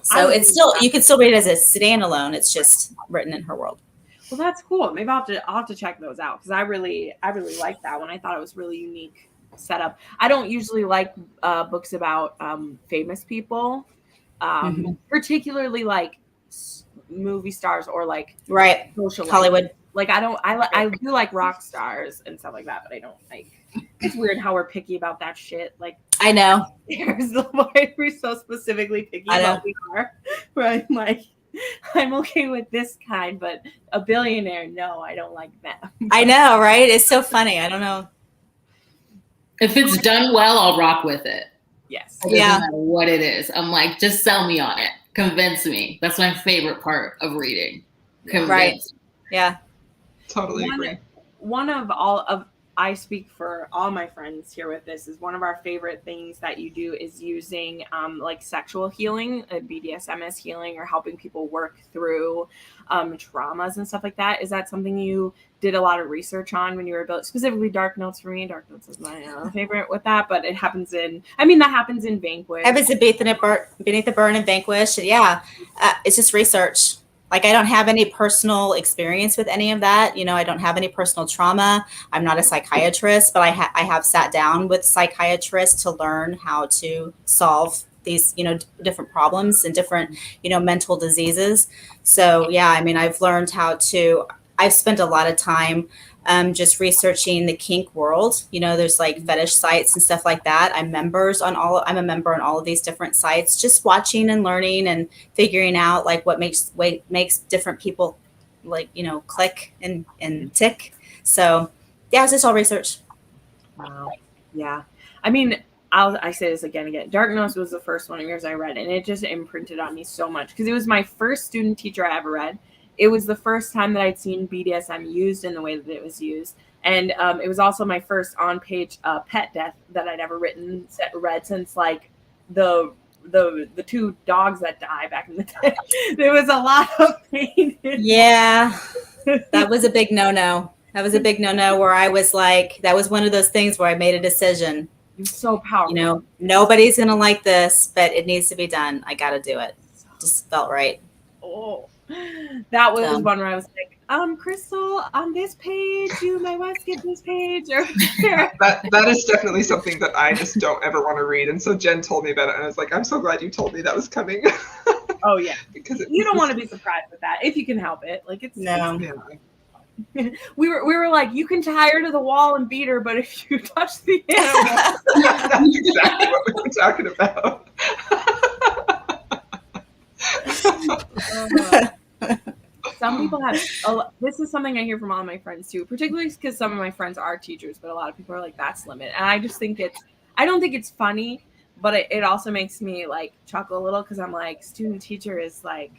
So it's still, you can still read it as a standalone. It's just written in her world. Well, that's cool. Maybe I'll have to check those out because I really like that one. I thought it was really unique setup. I don't usually like books about famous people, particularly like movie stars or like social Hollywood. Like I do like rock stars and stuff like that, but I don't like. It's weird how we're picky about that shit. Like I know. Why we're so specifically picky about we are. Right? Like. I'm okay with this kind, but a billionaire, no, I don't like that. I know, right? It's so funny. I don't know. If it's done well, I'll rock with it. Yes. It doesn't matter what it is. I'm like, just sell me on it. Convince me. That's my favorite part of reading. Convince. Right. Yeah. Totally agree. One of I speak for all my friends here with this is one of our favorite things that you do is using like sexual healing, BDSM healing, or helping people work through traumas and stuff like that. Is that something you did a lot of research on when you were built, specifically Dark Notes for me? Dark Notes is my favorite with that, but that happens in Vanquish. Happens in Beneath the Burn and Vanquish. Yeah. It's just research. Like I don't have any personal experience with any of that. You know, I don't have any personal trauma. I'm not a psychiatrist, but I have sat down with psychiatrists to learn how to solve these, different problems and different, mental diseases. So yeah, I mean, I've spent a lot of time just researching the kink world. There's like fetish sites and stuff like that. I'm a member on all of these different sites, just watching and learning and figuring out like what makes different people like, click and tick. So yeah, it's just all research. Wow. Yeah. I mean, I say this again. Dark Notes was the first one of yours I read, and it just imprinted on me so much because it was my first student teacher I ever read. It was the first time that I'd seen BDSM used in the way that it was used. And it was also my first on-page pet death that I'd ever read since like the 2 dogs that die back in the day. There was a lot of pain. Yeah, that was a big no-no. That was a big no-no where I was like, that was one of those things where I made a decision. You're so powerful. Nobody's going to like this, but it needs to be done. I got to do it. Just felt right. Oh. That was one where I was like, Crystal, on this page, you might want to skip this page. Or that is definitely something that I just don't ever want to read. And so Jen told me about it, and I was like, I'm so glad you told me that was coming. Oh yeah, because you don't want to be surprised with that if you can help it. Like it's no. We were like, you can tie her to the wall and beat her, but if you touch the animal, that's exactly what we were talking about. Some people have. This is something I hear from all of my friends too, particularly because some of my friends are teachers, but a lot of people are like, "That's limit," and I just think I don't think it's funny, but it also makes me like chuckle a little because I'm like, student teacher is like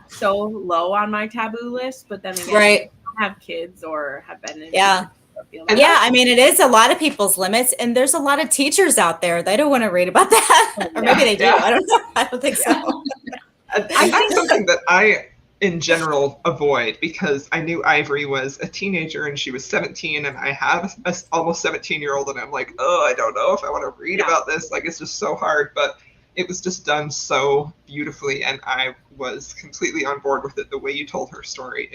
so low on my taboo list, but then again, right. I don't have kids or have been in. Yeah. Yeah, I mean, it is a lot of people's limits, and there's a lot of teachers out there. They don't want to read about that, or maybe they do. I don't know. I don't think so. I think something that I, in general, avoid because I knew Ivory was a teenager and she was 17, and I have a almost 17-year-old, and I'm like, I don't know if I want to read about this. Like, it's just so hard, but it was just done so beautifully, and I was completely on board with it. The way you told her story,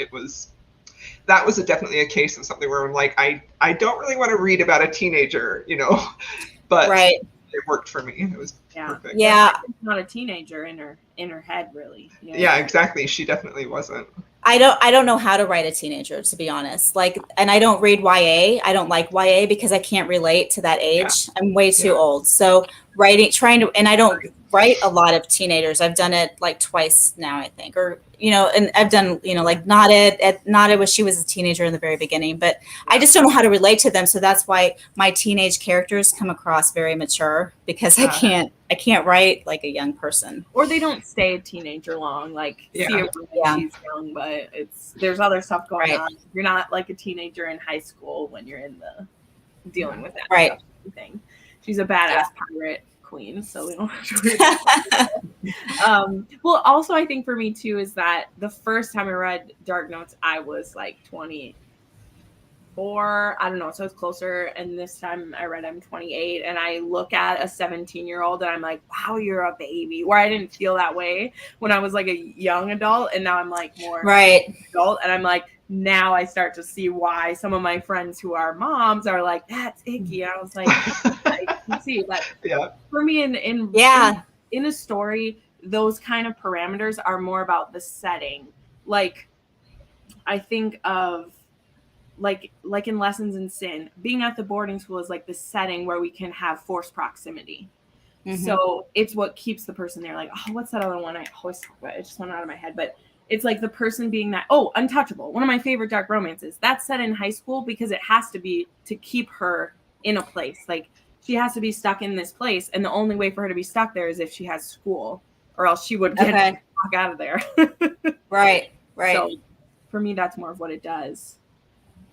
that was definitely a case of something where I'm like, I don't really want to read about a teenager, but right. It worked for me. It was perfect. Yeah. Not a teenager in her head, really. Yeah, exactly. She definitely wasn't. I don't know how to write a teenager, to be honest. Like, and I don't read YA. I don't like YA because I can't relate to that age. Yeah. I'm way too old. So and I don't write a lot of teenagers. I've done it like twice now, I think, or, and I've done, like Nada was, she was a teenager in the very beginning, but I just don't know how to relate to them. So that's why my teenage characters come across very mature, because I can't write like a young person. Or they don't stay a teenager long. Like, she's young, but there's other stuff going on. You're not like a teenager in high school when you're in the dealing with that stuff. Thing. She's a badass pirate queen, so we don't have to worry about well, also I think for me too is that the first time I read Dark Notes, I was like 24, I don't know, so it's closer, and this time I read I'm 28, and I look at a 17-year-old and I'm like, wow, you're a baby, where I didn't feel that way when I was like a young adult, and now I'm like more adult, and I'm like, now I start to see why some of my friends who are moms are like, that's icky. And I was like, I can see, like, for me in a story, those kind of parameters are more about the setting. Like, I think of like in Lessons in Sin, being at the boarding school is like the setting where we can have forced proximity. Mm-hmm. So it's what keeps the person there. Like, oh, what's that other one I always talk about? It just went out of my head, but it's like the person being that, Untouchable, one of my favorite dark romances. That's set in high school because it has to be to keep her in a place. Like, she has to be stuck in this place, and the only way for her to be stuck there is if she has school, or else she would get the fuck out of there. Right. So for me, that's more of what it does,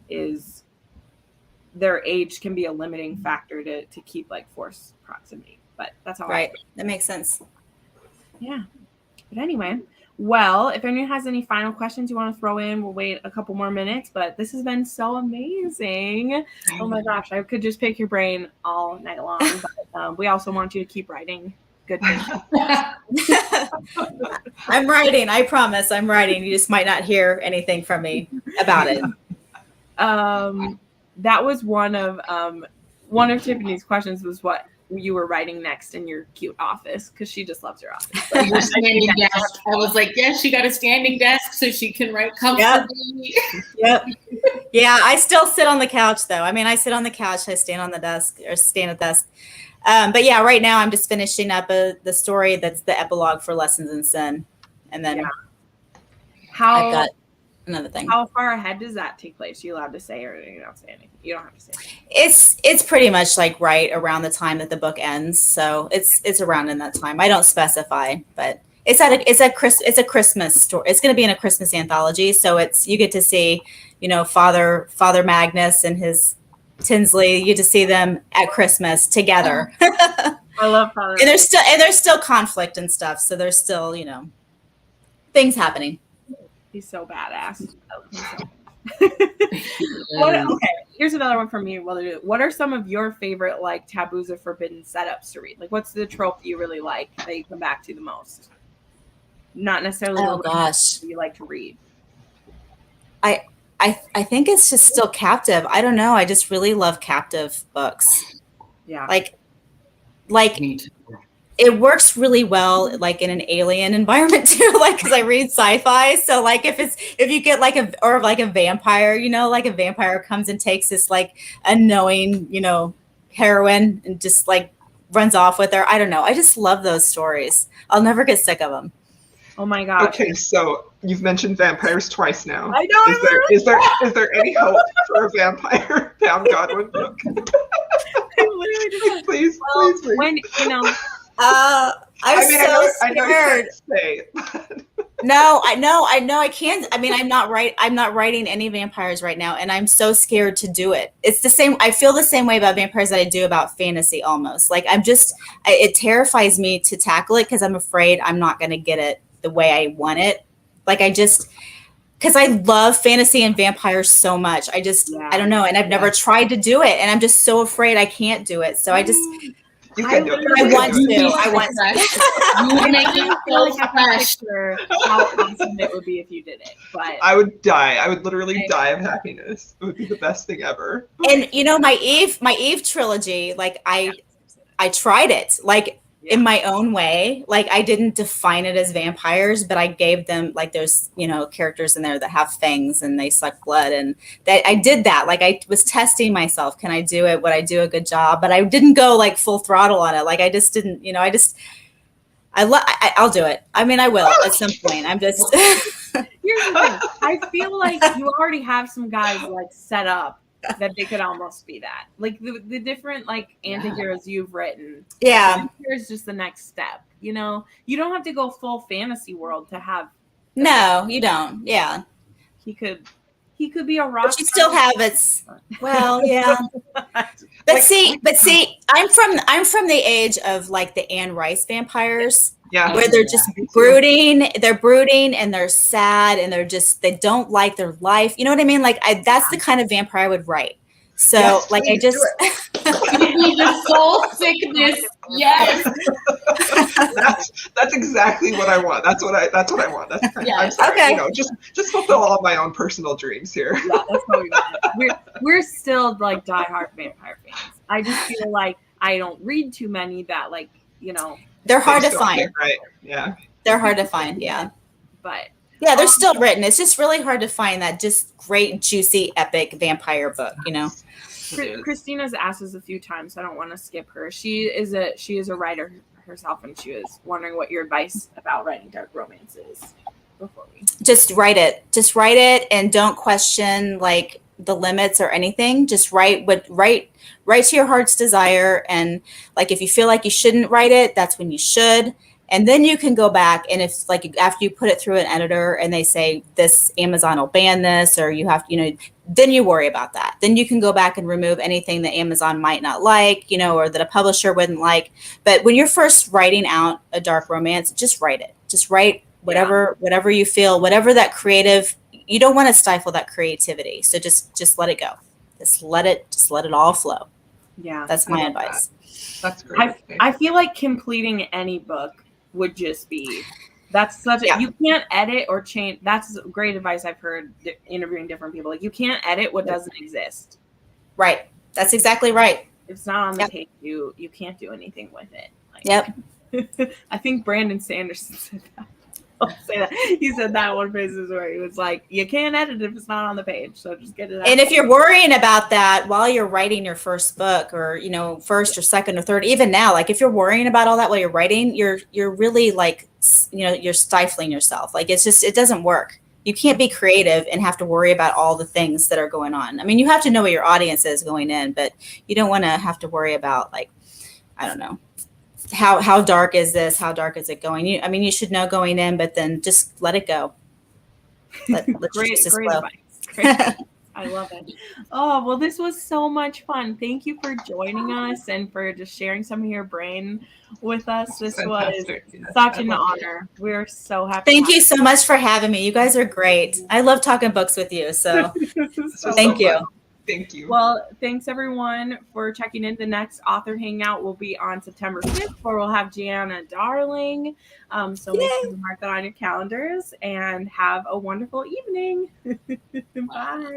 is their age can be a limiting factor to keep like forced proximity. But that's all right. That makes sense. Yeah. But anyway. Well, if anyone has any final questions you want to throw in, we'll wait a couple more minutes, but this has been so amazing. Oh my gosh, I could just pick your brain all night long, but we also want you to keep writing good things. I'm writing, I promise I'm writing. You just might not hear anything from me about it. That was one of Tiffany's questions, was what you were writing next in your cute office, because she just loves your office. Your standing desk. I was like, yes, she got a standing desk so she can write comfortably. Yep. Yeah, I still sit on the couch though. I mean, I sit on the couch, I stand on the desk or stand at the desk. But yeah, right now I'm just finishing up the story that's the epilogue for Lessons in Sin, and then I've got another thing. How far ahead does that take place? Are you allowed to say, or you don't say anything? You don't have to say anything. It's pretty much like right around the time that the book ends, so it's around in that time. I don't specify, but it's a Christmas story. It's going to be in a Christmas anthology, so you get to see, Father Magnus and his Tinsley. You get to see them at Christmas together. I love Father. And there's still conflict and stuff, so there's still things happening. He's so badass. Okay, here's another one from me. What are some of your favorite like taboos or forbidden setups to read? Like, what's the trope that you really like that you come back to the most? Not necessarily you like to read. I think it's just still captive. I don't know. I just really love captive books. Yeah. Like it works really well, like in an alien environment too, like, because I read sci-fi. So like if you get like a vampire, like a vampire comes and takes this like unknowing, heroine and just like runs off with her. I don't know. I just love those stories. I'll never get sick of them. Oh my God. Okay, so you've mentioned vampires twice now. I know. Is there any hope for a vampire Pam Godwin book? Please. When I'm so scared. I know you can't say. No, I know I can't. I mean, I'm not writing any vampires right now, and I'm so scared to do it. It's the same. I feel the same way about vampires that I do about fantasy almost. Like it terrifies me to tackle it because I'm afraid I'm not going to get it the way I want it. Like because I love fantasy and vampires so much. I don't know. And I've never tried to do it, and I'm just so afraid I can't do it. So I just, I want to. You make it feel fresh. How awesome it would be if you did it. But I would die. I would literally die of happiness. It would be the best thing ever. And my Eve trilogy, like I tried it. Like in my own way. Like I didn't define it as vampires, but I gave them like there's, characters in there that have fangs and they suck blood, and that I did that. Like I was testing myself. Can I do it? Would I do a good job? But I didn't go like full throttle on it. Like I just didn't, I'll do it. I mean, I will at some point. I'm just. Here's the thing. I feel like you already have some guys like set up that they could almost be that. Like the different like anti-heroes you've written. Yeah. Here's just the next step. You don't have to go full fantasy world to have. No, you don't. Yeah. He could be a rock. But you still have its. Well, yeah. But see, I'm from the age of like the Anne Rice vampires. Yeah. Where they're just brooding, and they're sad, and they don't like their life. You know what I mean? Like that's the kind of vampire I would write. So yes, like I just the soul sickness. Yes. That's exactly what I want. That's what I want. That's I'm sorry. Okay. Just fulfill all of my own personal dreams here. Yeah, that's what we want. We're still like diehard vampire fans. I just feel like I don't read too many that like, they're hard to find. Right. Yeah. They're hard to find. Yeah. But yeah, they're still written. It's just really hard to find that just great, juicy, epic vampire book, Christina's asked us a few times, so I don't want to skip her. She is a writer herself, and she was wondering what your advice about writing dark romance is. Before we just write it, and don't question like the limits or anything. Just write to your heart's desire, and like if you feel like you shouldn't write it, that's when you should. And then you can go back, and if like after you put it through an editor and they say this Amazon will ban this, or you have, then you worry about that. Then you can go back and remove anything that Amazon might not like, or that a publisher wouldn't like. But when you're first writing out a dark romance, just write it. Just write whatever you feel, whatever that creative. You don't want to stifle that creativity. So just let it go. Just let it all flow. Yeah, that's my advice. That's great. I feel like completing any book would just be you can't edit or change. That's great advice I've heard interviewing different people. Like you can't edit what doesn't exist. Right. That's exactly right. If it's not on the page, you can't do anything with it. Yep. I think Brandon Sanderson said that. I'll say that. He said that one places where he was like, you can't edit if it's not on the page. So just get it out. And if you're worrying about that while you're writing your first book, or, first or second or third, even now, like if you're worrying about all that while you're writing, you're really like, you're stifling yourself. Like it doesn't work. You can't be creative and have to worry about all the things that are going on. I mean, you have to know what your audience is going in, but you don't want to have to worry about like, I don't know. How dark is this? How dark is it going? You should know going in, but then just let it go. Great advice. I love it. Oh, well, this was so much fun. Thank you for joining us and for just sharing some of your brain with us. This was such an honor. We're so happy. Thank you so much for having me. You guys are great. I love talking books with you. So thank you. Thank you. Well, thanks everyone for checking in. The next author hangout will be on September 5th, where we'll have Gianna Darling. So make sure to mark that on your calendars and have a wonderful evening. Bye.